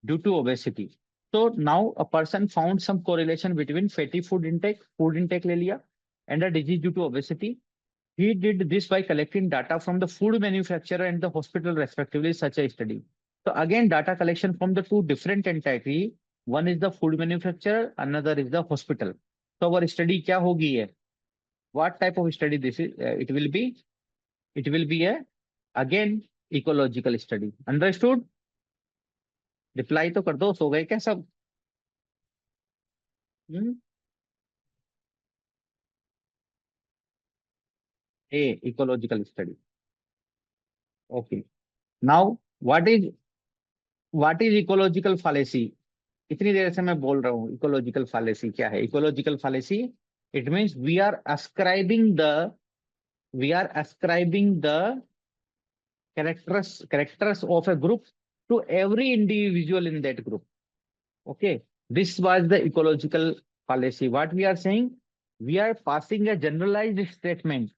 due to obesity. So now a person found some correlation between fatty food intake ले लिया, and a disease due to obesity. He did this by collecting data from the food manufacturer and the hospital respectively, such a study. So again, data collection from the 2 different entities. One is the food manufacturer, another is the hospital. So our study क्या होगी है? What type of study this is? It will be a again ecological study. Understood? Reply तो कर दो, सो गए क्या सब? A ecological study. Okay. Now what is ecological fallacy? इतनी देर से मैं बोल रहा हूँ इकोलॉजिकल फालेसी क्या है. Ecological fallacy, it means we are ascribing the characters of a group to every individual in that group. Okay, this was the ecological fallacy. What we are saying, we are passing a generalized statement.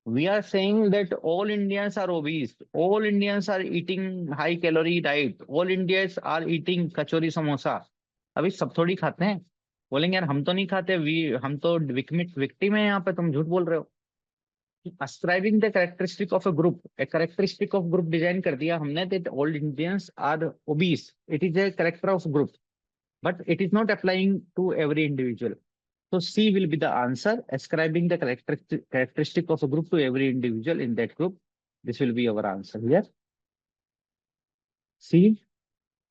We are saying that all Indians are obese, all Indians are eating high calorie diet, all Indians are eating कचौरी समोसा. अभी सब थोड़ी खाते हैं. बोलेंगे यार हम तो नहीं खाते, हम तो विक्टिम है यहाँ पे, तुम झूठ बोल रहे हो. Ascribing the characteristic of a group, a characteristic of group design कर दिया हमने that all Indians are obese. It is a character of group, but it is not applying to every individual. So C will be the answer, ascribing the characteristic of a group to every individual in that group. This will be our answer here. C.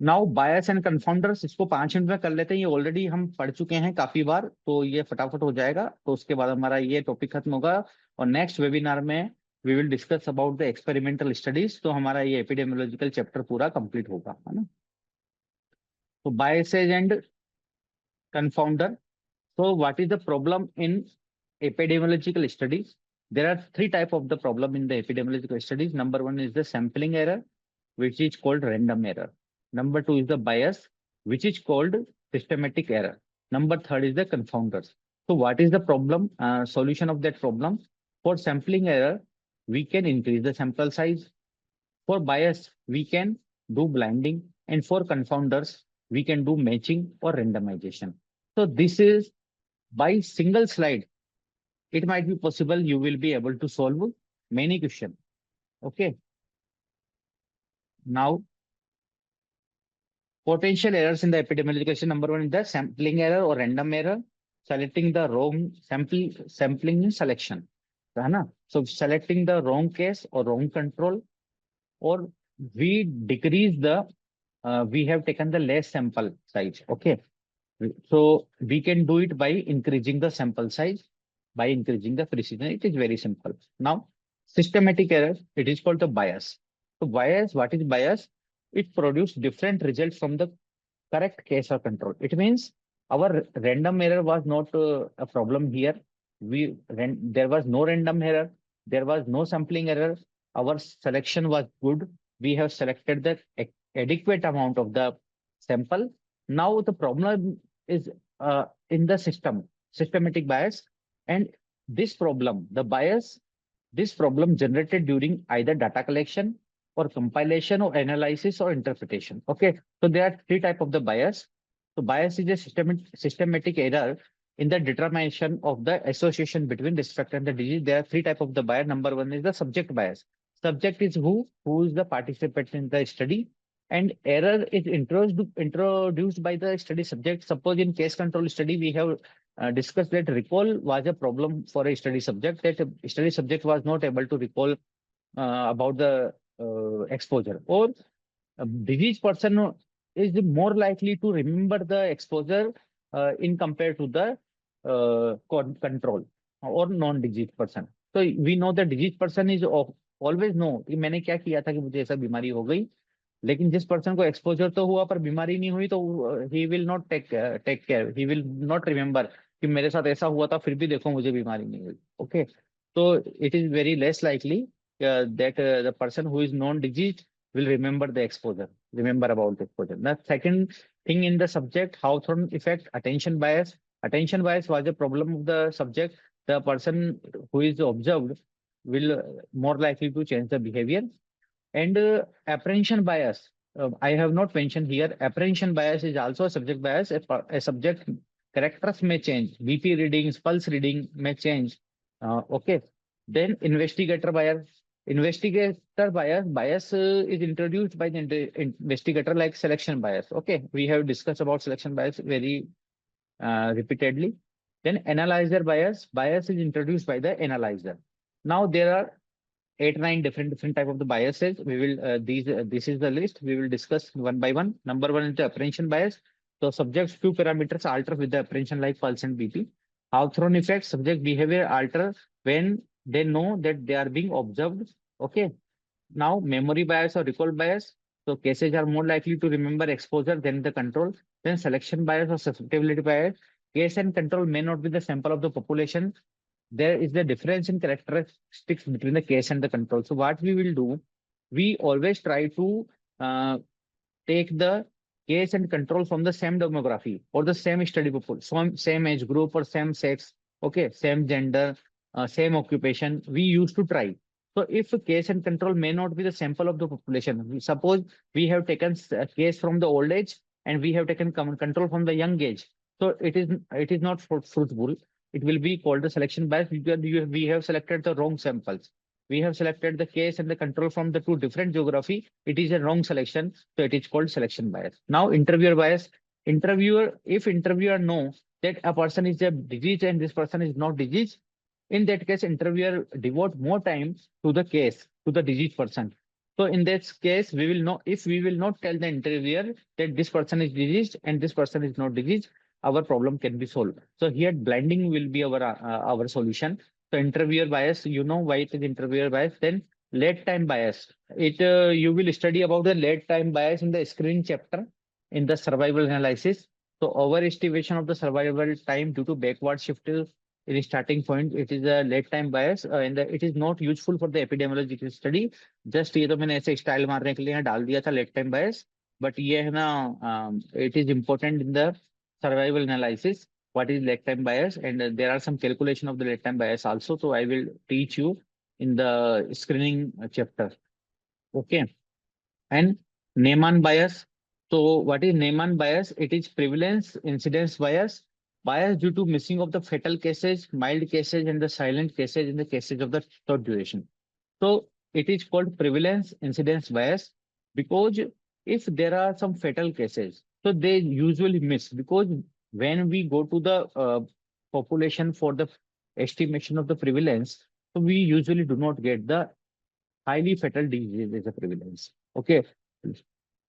Now bias and confounders, इसको 5 minute में कर लेते हैं, ये already हम पढ़ चुके हैं काफी बार, तो ये फटाफट हो जाएगा, तो उसके बाद हमारा ये टॉपिक खत्म होगा। और नेक्स्ट वेबिनार में we will discuss about the experimental studies, तो हमारा ये एपिडेमियोलॉजिकल चैप्टर पूरा कंप्लीट होगा, है ना। तो biases and confounder. So what is the problem in epidemiological studies? There are three types of the problem in the epidemiological studies. Number one is the sampling error, which is called random error. Number two is the bias, which is called systematic error. Number third is the confounders. So what is the problem? Solution of that problem? For sampling error, we can increase the sample size. For bias, we can do blinding, and for confounders, we can do matching or randomization. So this is by single slide. It might be possible you will be able to solve many questions. Okay. Now, potential errors in the epidemiological question. Number one is the sampling error or random error. Selecting the wrong sampling in selection. है ना? So selecting the wrong case or wrong control, or we decrease the we have taken the less sample size. Okay. So we can do it by increasing the sample size, by increasing the precision. It is very simple. Now, systematic error, it is called the bias. So bias, what is bias? It produces different results from the correct case or control. It means our random error was not a problem here. There was no random error. There was no sampling error. Our selection was good. We have selected the adequate amount of the sample. Now the problem is in the systematic bias, and this problem, the bias, this problem generated during either data collection or compilation or analysis or interpretation. Okay, so there are three types of the bias. So bias is a systematic error in the determination of the association between the structure and the disease. There are three types of the bias. Number one is the subject bias. Subject is who is the participant in the study, and error is introduced by the study subject. Suppose in case control study, we have discussed that recall was a problem for a study subject, that a study subject was not able to recall about the exposure, or a disease person is more likely to remember the exposure in compared to the control or non-disease person. So we know the disease person is always know कि मैंने क्या किया था कि मुझे ऐसा बीमारी हो गई, लेकिन जिस पर्सन को एक्सपोजर तो हुआ पर बीमारी नहीं हुई, तो he will not take care, he will not remember कि मेरे साथ ऐसा हुआ था फिर भी देखो मुझे बीमारी नहीं हुई. ओके, तो it is very less likely that the person who is non-diseased will remember the exposure, remember about the exposure. The second thing in the subject, Hawthorne effect, attention bias. Attention bias was a problem of the subject. The person who is observed will more likely to change the behavior. And apprehension bias, I have not mentioned here. Apprehension bias is also a subject bias. A subject characters may change, BP readings, pulse reading may change. Okay. Then investigator bias. Investigator bias is introduced by the investigator, like selection bias. Okay, we have discussed about selection bias very repeatedly. Then analyzer bias. Bias is introduced by the analyzer. Now there are 8, 9 different type of the biases. We will this is the list. We will discuss one by one. Number one is the apprehension bias. So subject's few parameters alter with the apprehension, like pulse and BP. Hawthorne effect, subject behavior alter when they know that they are being observed. Okay. Now memory bias or recall bias. So cases are more likely to remember exposure than the control. Then selection bias or susceptibility bias. Case and control may not be the sample of the population. There is the difference in characteristics between the case and the control. So what we will do, we always try to take the case and control from the same demography or the same study population, same age group or same sex, okay, same gender, same occupation. We used to try. So if a case and control may not be the sample of the population, suppose we have taken a case from the old age and we have taken control from the young age. So it is not fruitful. It will be called the selection bias because we have selected the wrong samples. We have selected the case and the control from the two different geography. It is a wrong selection, so it is called selection bias. Now interviewer bias. If interviewer knows that a person is a disease and this person is not disease, in that case interviewer devote more time to the case, to the disease person. So in this case, we will know if we will not tell the interviewer that this person is diseased and this person is not diseased, our problem can be solved. So here blending will be our solution. So interviewer bias, you know why it is interviewer bias. Then late time bias. You will study about the late time bias in the screening chapter in the survival analysis. So overestimation of the survival time due to backward shift in starting point. It is a late time bias, and it is not useful for the epidemiological study. Just ये तो मैंने ऐसे style मारने के लिए यहाँ डाल दिया था लेट टाइम बायस, बट ये है ना it is important in the survival analysis what is lag time bias, and there are some calculation of the lag time bias also, so I will teach you in the screening chapter. Okay. And Neyman bias. So what is Neyman bias? It is prevalence incidence bias, bias due to missing of the fatal cases, mild cases, and the silent cases in the cases of the short duration. So it is called prevalence incidence bias because if there are some fatal cases, so they usually miss, because when we go to the population for the estimation of the prevalence, so we usually do not get the highly fatal disease as a prevalence. Okay.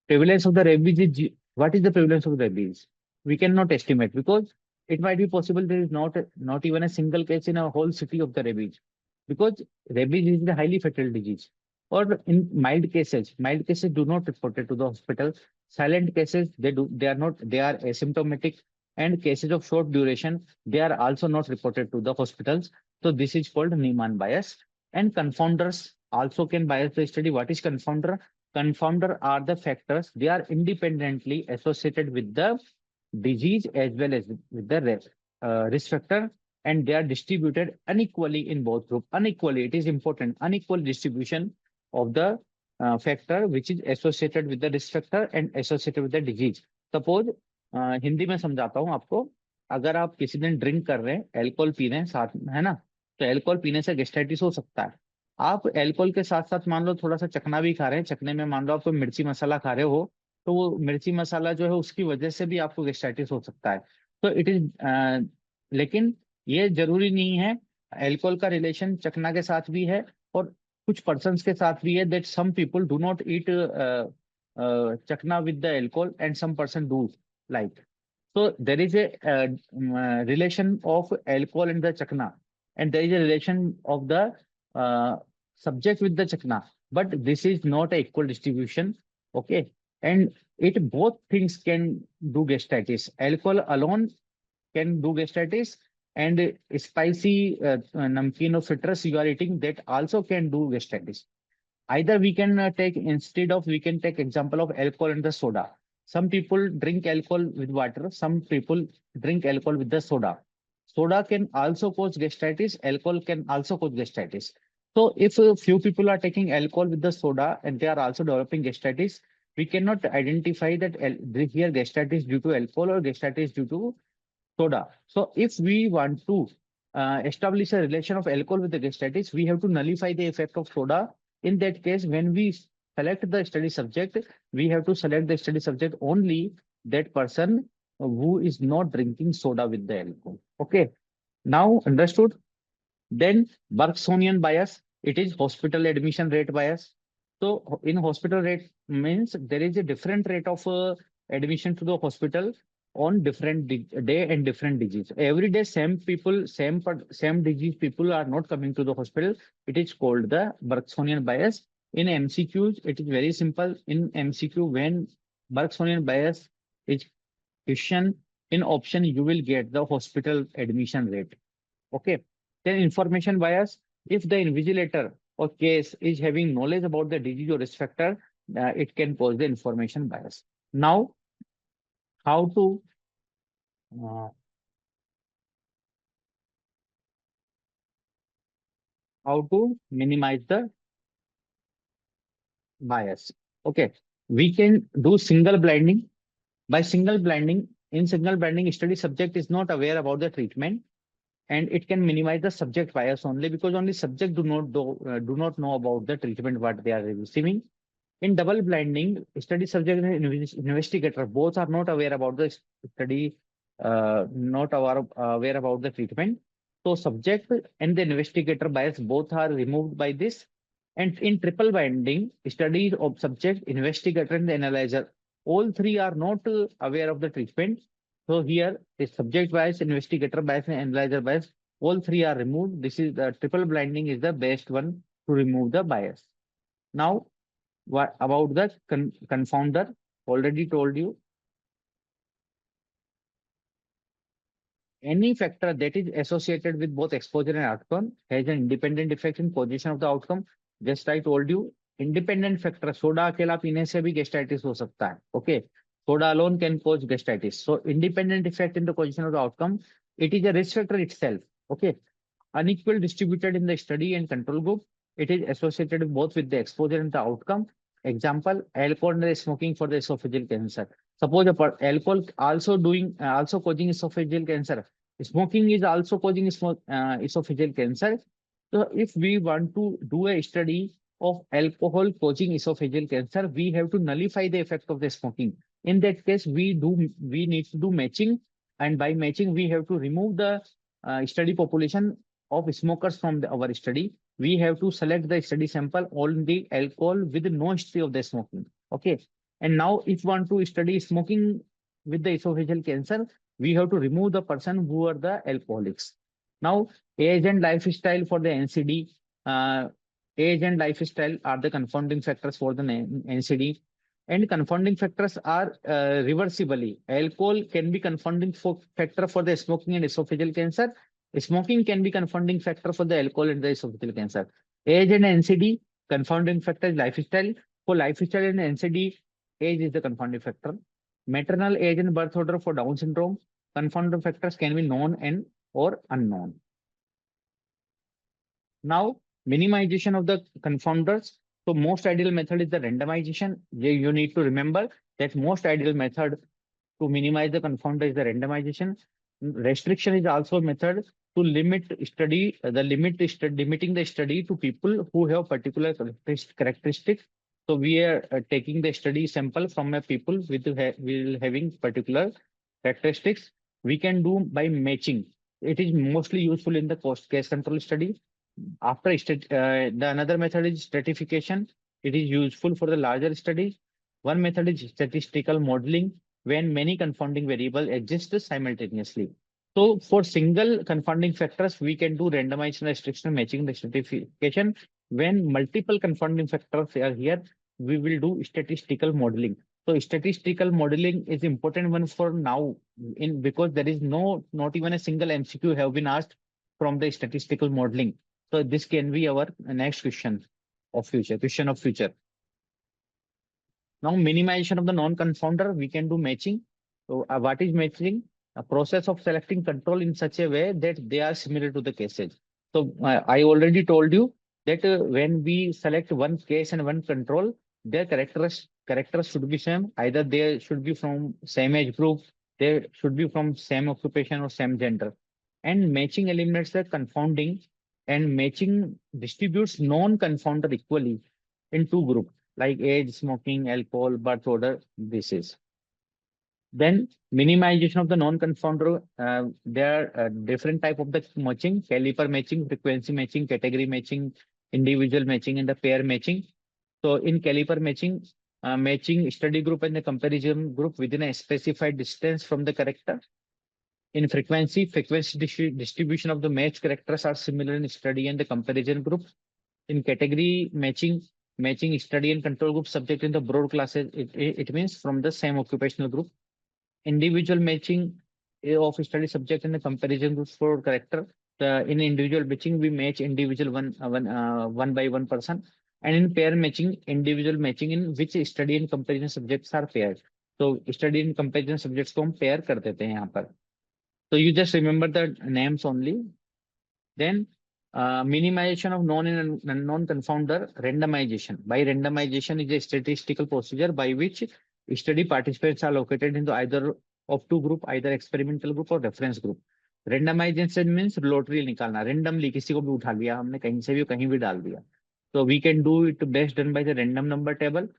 Prevalence of the rabies is, what is the prevalence of rabies? We cannot estimate because it might be possible there is not even a single case in a whole city of the rabies, because rabies is a highly fatal disease. Or in mild cases do not report it to the hospital. Silent cases, they are not, they are asymptomatic, and cases of short duration, they are also not reported to the hospitals. So this is called Neyman bias. And confounders also can bias the study. What is confounder? Confounder are the factors, they are independently associated with the disease as well as with the risk factor, and they are distributed unequally in both group. Unequally, it is important, unequal distribution of the factor which is associated with the risk factor and associated with the disease. Suppose Hindi में समझाता हूँ आपको, अगर आप किसी दिन drink कर रहे हैं, एल्कोहल पी रहे हैं साथ में, है ना, तो एल्कोहल पीने से गैस्ट्राइटिस हो सकता है। आप एल्कोहल के साथ साथ मान लो थोड़ा सा चखना भी खा रहे हैं, चखने में मान लो आप कोई मिर्ची मसाला खा रहे हो, तो वो मिर्ची मसाला जो है उसकी वजह से भी आपको गैस्ट्राइटिस हो सकता है। तो इट इज लेकिन ये जरूरी नहीं है। एल्कोहल का रिलेशन चखना के साथ भी है और कुछ पर्सन्स के साथ भी है, that some people do not eat चखना with the alcohol and some person do like. So there is a relation of alcohol and the chakna, and there is a relation of the uh, subject with the chakna, but this is not a equal distribution. Okay, and it both things can do gastritis. Alcohol alone can do gastritis, and spicy namkeen or citrus you are eating, that also can do gastritis. Either we can take, instead of, we can take example of alcohol and the soda. Some people drink alcohol with water, some people drink alcohol with the soda. Soda can also cause gastritis, alcohol can also cause gastritis. So if a few people are taking alcohol with the soda and they are also developing gastritis, we cannot identify that here gastritis due to alcohol or gastritis due to soda. So if we want to establish a relation of alcohol with the gastritis, we have to nullify the effect of soda. In that case, when we select the study subject, we have to select the study subject only that person who is not drinking soda with the alcohol. Okay. Now understood? Then Bergsonian bias, it is hospital admission rate bias. So in hospital rate means there is a different rate of admission to the hospital on different day and different disease. Every day, same people, same disease people are not coming to the hospital. It is called the Bergsonian bias. In MCQs, it is very simple. In MCQ, when Bergsonian bias is question, in option, you will get the hospital admission rate. Okay. Then information bias. If the invigilator or case is having knowledge about the disease or risk factor, it can cause the information bias. Now, how to uh, minimize the bias? Okay, we can do single blinding. By single blinding, in single blinding, study subject is not aware about the treatment, and it can minimize the subject bias only because only subject do not know about the treatment what they are receiving. In double blinding, study subject and investigator both are not aware about the study, not aware about the treatment. So subject and the investigator bias both are removed by this. And in triple binding, studies of subject, investigator, and the analyzer, all three are not aware of the treatment. So here, the subject bias, investigator bias, and analyzer bias, all three are removed. This is the triple blinding is the best one to remove the bias. Now, what about the confounder? Already told you. Any factor that is associated with both exposure and outcome has an independent effect in position of the outcome. Just I told you, independent factor, soda अकेला पीने से भी gastritis हो सकता है. Okay, soda alone can cause gastritis. So independent effect in the position of the outcome, it is a risk factor itself. Okay, unequal distributed in the study and control group. It is associated both with the exposure and the outcome. Example, alcohol and smoking for the esophageal cancer. Suppose alcohol also causing esophageal cancer. Smoking is also causing esophageal cancer. So if we want to do a study of alcohol causing esophageal cancer, we have to nullify the effect of the smoking. In that case, we need to do matching, and by matching, we have to remove the study population of smokers from our study. We have to select the study sample on the alcohol with no history of the smoking. Okay. And now if want to study smoking with the esophageal cancer, we have to remove the person who are the alcoholics. Now, age and lifestyle for the NCD. Uh, Age and lifestyle are the confounding factors for the NCD. And confounding factors are reversibly. Alcohol can be confounding factor for the smoking and esophageal cancer. Smoking can be confounding factor for the alcohol and the esophageal cancer. Age and NCD, confounding factor is lifestyle. For lifestyle and NCD, age is the confounding factor. Maternal age and birth order for Down syndrome, confounding factors can be known and or unknown. Now, minimization of the confounders. So most ideal method is the randomization. You need to remember that most ideal method to minimize the confounder is the randomization. Restriction is also a method to limit study, limiting the study to people who have particular characteristics. So we are taking the study sample from a people with having particular characteristics. We can do by matching. It is mostly useful in the case control study. After the another method is stratification. It is useful for the larger studies. One method is statistical modeling when many confounding variables exist simultaneously. So for single confounding factors, we can do randomized restriction matching the stratification. When multiple confounding factors are here, we will do statistical modeling. So statistical modeling is important one for now in because there is not even a single MCQ have been asked from the statistical modeling. So this can be our next question of future. Now minimization of the non-confounder, we can do matching. So what is matching? A process of selecting control in such a way that they are similar to the cases. So I already told you that when we select one case and one control, their characters should be same. Either they should be from same age group, they should be from same occupation or same gender. And matching eliminates the confounding, and matching distributes non-confounder equally in two groups like age, smoking, alcohol, birth order, this is. Then minimization of the non-confounder, there are different type of the matching, caliper matching, frequency matching, category matching, individual matching, and the pair matching. So in caliper matching, matching study group and the comparison group within a specified distance from the character. In frequency distribution of the matched characters are similar in study and the comparison group. In category matching study and control group subject in the broad classes, it means from the same occupational group. Individual matching of study subject in the comparison groups for character. In individual matching, we match individual one by one person. And in pair matching, individual matching in which study and comparison subjects are paired. So study and comparison subjects को हम pair कर देते हैं यहाँ पर. So you just remember the names only. Then minimization of non-confounder randomization. By randomization is a statistical procedure by which study participants are located into either of two group, either experimental group or reference group. Randomization means lottery निकालना, randomly किसी को भी उठा लिया हमने कहीं से भी कहीं भी डाल दिया. So we can do it best done by the random number table,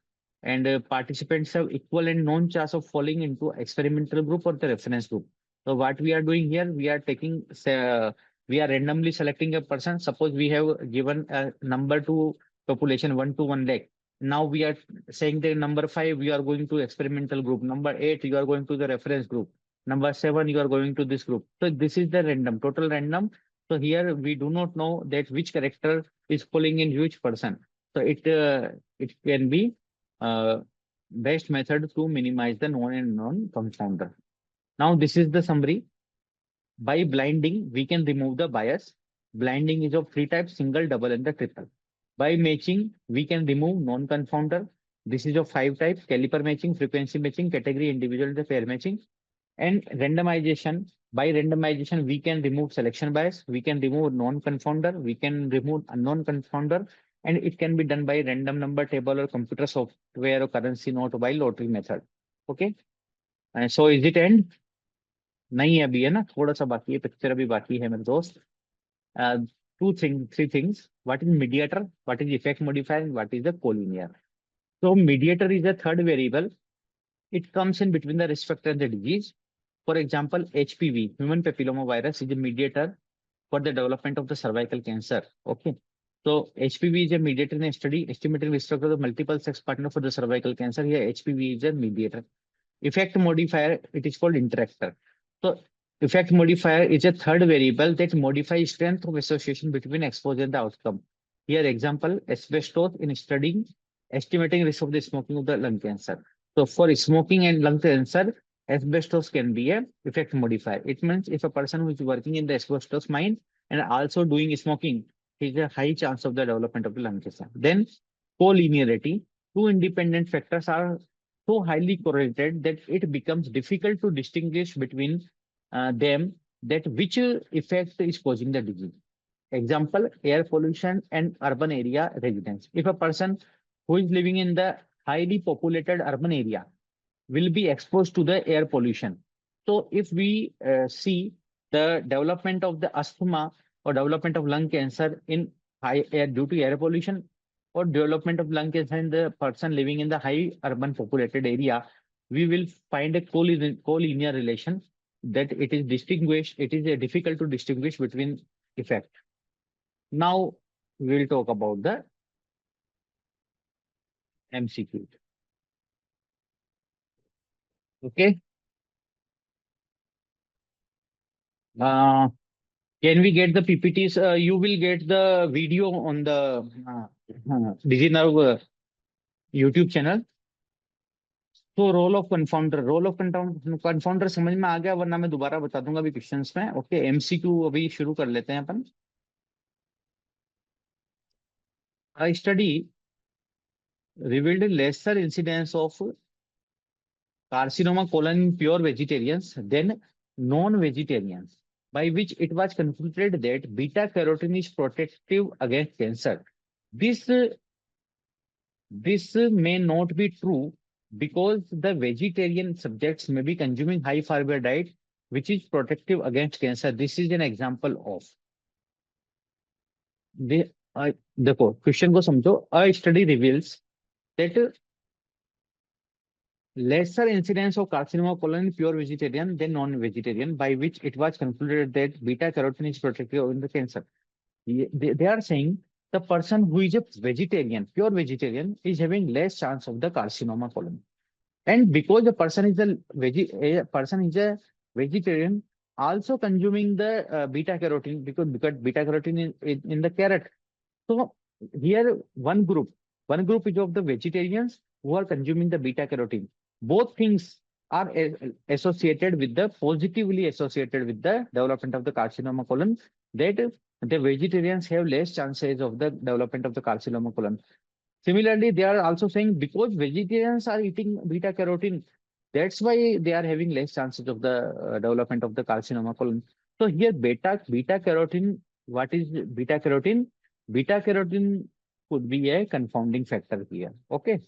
and participants have equal and known chance of falling into experimental group or the reference group. So what we are doing here, we are randomly selecting a person. Suppose we have given a number to population 1 to 1 lakh. Now we are saying the number 5, we are going to experimental group. Number 8, you are going to the reference group. Number 7, you are going to this group. So this is the random, total random. So here we do not know that which character is pulling in which person. So it can be best method to minimize the known and non confounder. Now this is the summary. By blinding, we can remove the bias. Blinding is of three types: single, double, and the triple. By matching, we can remove non-confounder. This is of five types: caliper matching, frequency matching, category, individual, and the pair matching. And randomization, by randomization, we can remove selection bias, we can remove non-confounder, we can remove a non-confounder, and it can be done by random number table or computer software or currency note by lottery method. Okay. And so is it end? नहीं है अभी, है ना, थोड़ा सा बाकी है, picture अभी बाकी है मेरे दोस्त. Three things. What is mediator? What is effect modifier? And what is the collinear? So mediator is a third variable. It comes in between the risk factor and the disease. For example, HPV, human papilloma virus, is a mediator for the development of the cervical cancer. Okay. So HPV is a mediator in a study estimating risk factor of the multiple sex partner for the cervical cancer. Here HPV is a mediator. Effect modifier, it is called interactor. So effect modifier is a third variable that modifies strength of association between exposure and the outcome. Here example, asbestos in studying estimating risk of the smoking of the lung cancer. So for smoking and lung cancer, asbestos can be a effect modifier. It means if a person who is working in the asbestos mine and also doing smoking, he has a high chance of the development of the lung cancer. Then collinearity, two independent factors are so highly correlated that it becomes difficult to distinguish between them that which effect is causing the disease. Example, air pollution and urban area residents. If a person who is living in the highly populated urban area will be exposed to the air pollution. So if we see the development of the asthma or development of lung cancer in high air due to air pollution, or development of lung cancer in the person living in the high urban populated area, we will find a collinear relation that it is distinguished. It is difficult to distinguish between effect. Now we will talk about the MCQ. Okay. Can we get the PPTs? You will get the video on the DigiNEET YouTube channel. तो role of कंफाउंडर समझ में आ गया, वरना मैं दोबारा बता दूंगा अभी क्वेश्चंस में. ओके, एमसीक्यू अभी शुरू कर लेते हैं अपन. Study revealed lesser incidence of carcinoma colon in pure vegetarians than non vegetarians, by which it was concluded that beta carotene is protective against cancer. This may not be true because the vegetarian subjects may be consuming high fiber diet which is protective against cancer. This is an example of देखो question को समझो. A study reveals that lesser incidence of carcinoma colon in pure vegetarian than non-vegetarian, by which it was concluded that beta carotene is protective in the cancer. They are saying the person who is a vegetarian, pure vegetarian, is having less chance of the carcinoma colon. And because the person is a vegetarian, also consuming the beta carotene, because beta carotene is in the carrot. So here one group is of the vegetarians who are consuming the beta carotene. Both things are positively associated with the development of the carcinoma colon, that the vegetarians have less chances of the development of the carcinoma colon. Similarly, they are also saying because vegetarians are eating beta carotene, that's why they are having less chances of the development of the carcinoma colon. So here beta carotene, what is beta carotene? Beta carotene could be a confounding factor here. Okay.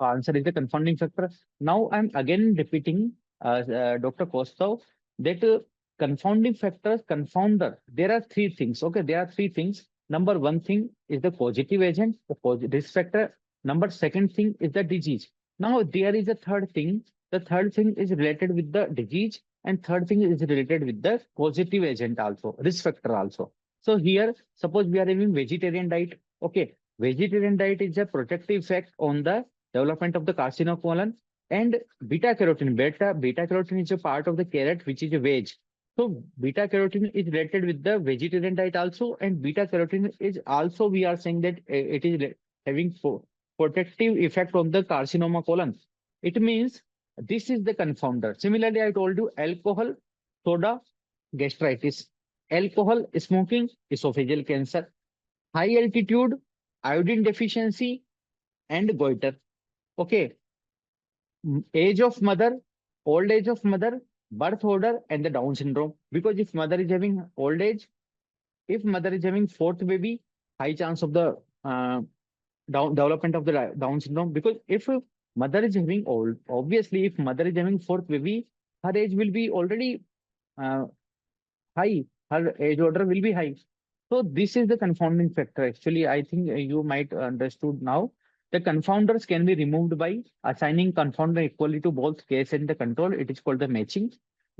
Answer is the confounding factor. Now I'm again repeating Dr. Kostov that confounding factors, confounder, there are three things. Okay, there are three things. Number one thing is the causative agent, the risk factor. Number second thing is the disease. Now there is a third thing. The third thing is related with the disease, and third thing is related with the causative agent also, risk factor also. So here, suppose we are having vegetarian diet. Okay, vegetarian diet is a protective effect on the development of the carcinoma colon and beta carotene. Beta carotene is a part of the carrot, which is a veg. So beta carotene is related with the vegetarian diet also, and beta carotene is also we are saying that it is having protective effect on the carcinoma colon. It means this is the confounder. Similarly, I told you alcohol, soda, gastritis. Alcohol, smoking, esophageal cancer. High altitude, iodine deficiency, and goiter. Okay. Age of mother, old age of mother, birth order, and the Down syndrome. Because if mother is having old age, if mother is having fourth baby, high chance of the development of the Down syndrome. Because if mother is having old, obviously, if mother is having fourth baby, her age will be already uh, high. Her age order will be high. So this is the confounding factor. Actually, I think you might understood now. The confounders can be removed by assigning confounder equally to both case and the control. It is called the matching,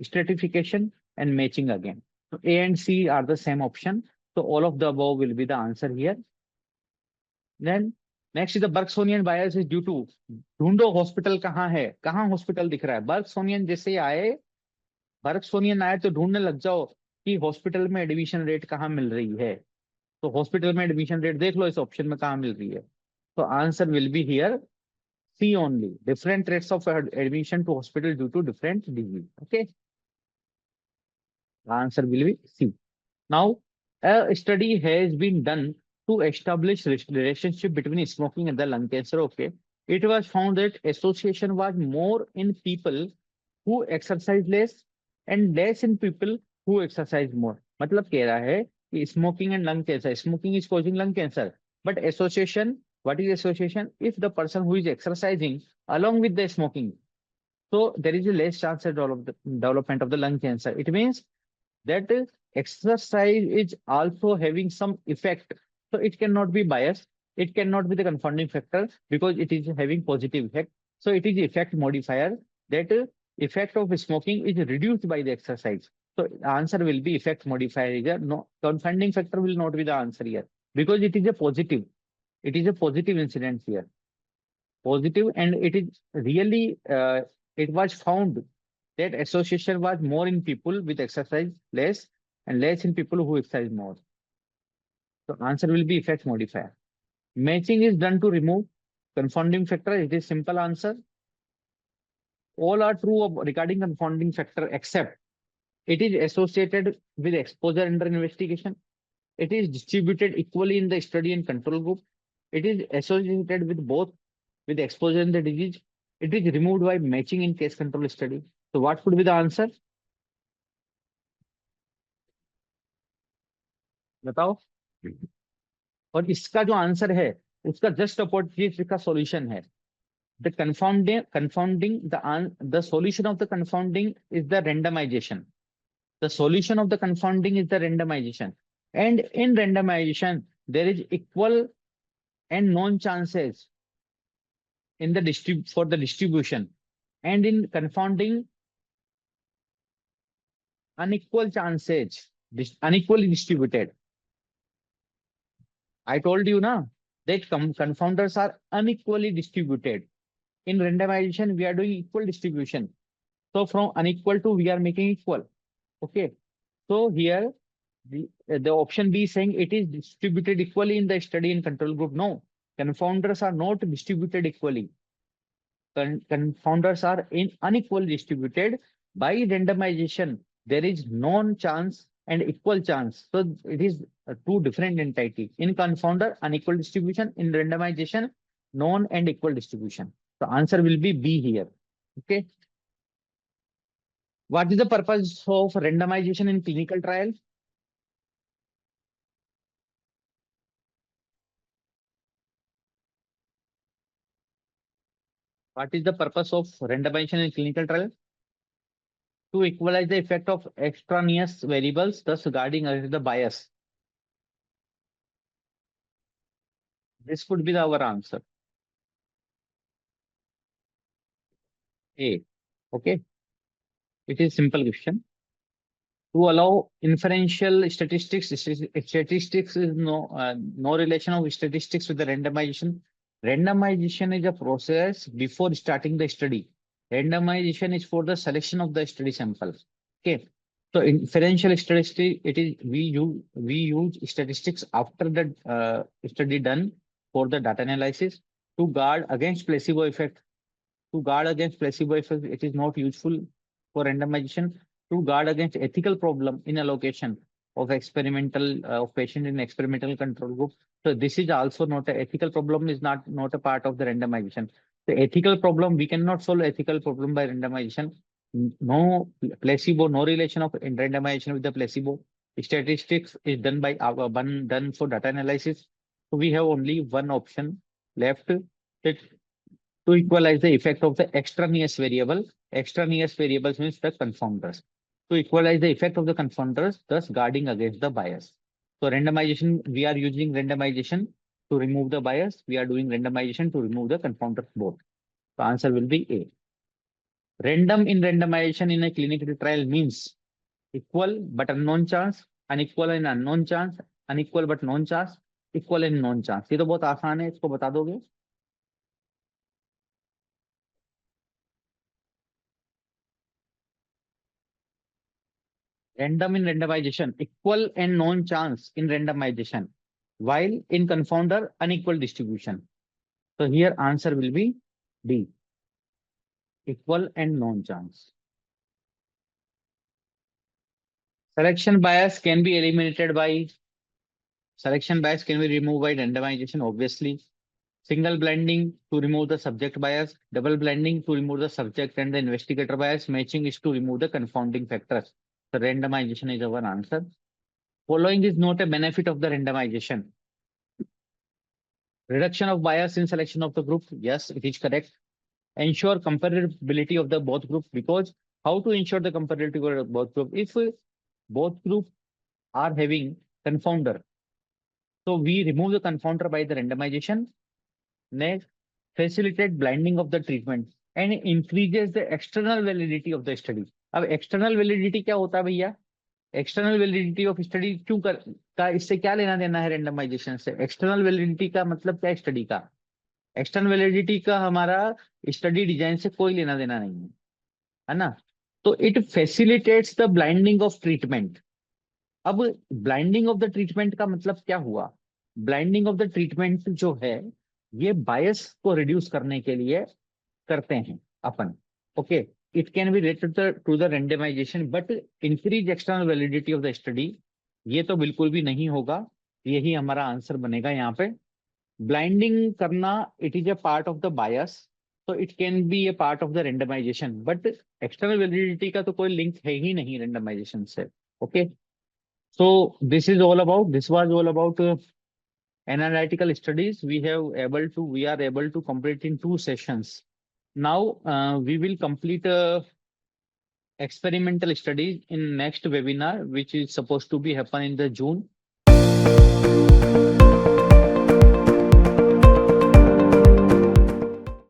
stratification, and matching again. So A and C are the same option. So all of the above will be the answer here. Then next is the Bergsonian bias is due to ढूंढो hospital कहाँ है, कहाँ hospital दिख रहा है. बर्गसोनियन जैसे आए, बर्गसोनियन आए तो ढूंढने लग जाओ कि हॉस्पिटल में एडमिशन रेट कहाँ मिल रही है. तो हॉस्पिटल में एडमिशन रेट देख लो इस ऑप्शन में कहाँ मिल रही है. तो answer will be here C only. Different rates of admission to hospital due to different disease. Okay, answer will be C. Now, a study has been done to establish relationship between smoking and the lung cancer. Okay, it was found that association was more in people who exercise less and less in people who exercise more. मतलब कह रहा है कि smoking and lung cancer, smoking is causing lung cancer, but association, what is association? If the person who is exercising along with the smoking, so there is a less chance of development of the lung cancer. It means that exercise is also having some effect. So it cannot be biased. It cannot be the confounding factor because it is having positive effect. So it is effect modifier that effect of smoking is reduced by the exercise. So answer will be effect modifier here. No confounding factor will not be the answer here because it is a positive. It is a positive incident here. Positive, and it is really it was found that association was more in people with exercise less and less in people who exercise more. So answer will be effect modifier. Matching is done to remove confounding factor. It is simple answer. All are true regarding confounding factor except it is associated with exposure under investigation. It is distributed equally in the study and control group. It is associated with both with exposure and the disease. It is removed by matching in case control study. So what could be the answer? बताओ. और इसका जो answer है उसका just opposite का solution है. The confounding the solution of the confounding is the randomization. The solution of the confounding is the randomization. And in randomization, there is equal and known chances in the for the distribution. And in confounding, unequal chances, unequally distributed. I told you na that confounders are unequally distributed. In randomization, we are doing equal distribution. So from unequal to we are making equal. Okay. So here the option B is saying it is distributed equally in the study and control group. No, confounders are not distributed equally. Confounders are unequally distributed. By randomization, there is known chance and equal chance. So it is two different entity. In confounder, unequal distribution. In randomization, known and equal distribution. The answer will be B here. Okay. What is the purpose of randomization in clinical trial? What is the purpose of randomization in clinical trial? To equalize the effect of extraneous variables, thus guarding against the bias. This could be our answer. A. Okay. It is simple question. to allow inferential statistics. Statistics is no relation of statistics with the randomization. Randomization is a process before starting the study. Randomization is for the selection of the study sample. Okay. So inferential statistics, we use statistics after the study done for the data analysis to guard against placebo effect. To guard against placebo effect, it is not useful for randomization. To guard against ethical problem in allocation of experimental of patient in experimental control group. So this is also not a ethical problem, is not a part of the randomization. The ethical problem, we cannot solve ethical problem by randomization. No placebo, no relation of randomization with the placebo. Statistics is done by done for data analysis. So we have only one option left. That to equalize the effect of the extraneous variable. Extraneous variables means the confounders. To equalize the effect of the confounders, thus guarding against the bias. So randomization, we are using randomization to remove the bias. We are doing randomization to remove the confounders both. The answer will be A. Random in randomization in a clinical trial means equal but unknown chance, unequal and unknown chance, unequal but known chance, equal and known chance. ये तो बहुत आसान है, इसको बता दोगे? Random in randomization, equal and known chance in randomization, while in confounder, unequal distribution. So here answer will be D, equal and known chance. Selection bias can be eliminated by, selection bias can be removed by randomization, obviously. Single blending to remove the subject bias, double blending to remove the subject and the investigator bias, matching is to remove the confounding factors. So randomization is our answer. Following is not a benefit of the randomization. Reduction of bias in selection of the group. Yes, it is correct. Ensure comparability of the both group, because how to ensure the comparability of both group? If both groups are having confounder, so we remove the confounder by the randomization. Next, facilitate blinding of the treatment and increases the external validity of the study. अब external validity क्या होता है भैया? External validity of study क्यों का इससे क्या लेना देना है रेंडमाइजेशन से? एक्सटर्नल वैलिडिटी का मतलब क्या है स्टडी का? एक्सटर्नल वैलिडिटी का हमारा स्टडी डिजाइन से कोई लेना देना नहीं है ना? तो it facilitates the blinding of treatment. अब ब्लाइंडिंग ऑफ द ट्रीटमेंट का मतलब क्या हुआ? ब्लाइंडिंग ऑफ द ट्रीटमेंट जो है ये बायस को रिड्यूस करने के लिए करते हैं अपन. Okay, it can be related to the randomization but increase external validity of the study. ये तो बिल्कुल भी नहीं होगा. यही हमारा आंसर बनेगा यहाँ पे. ब्लाइंडिंग करना, it is a part of the bias, so it can be a part of the randomization, but external validity का तो कोई लिंक है ही नहीं randomization से. Okay, so this was all about analytical studies. We are able to complete in 2 sessions. Now we will complete experimental studies in next webinar, which is supposed to be happen in the June.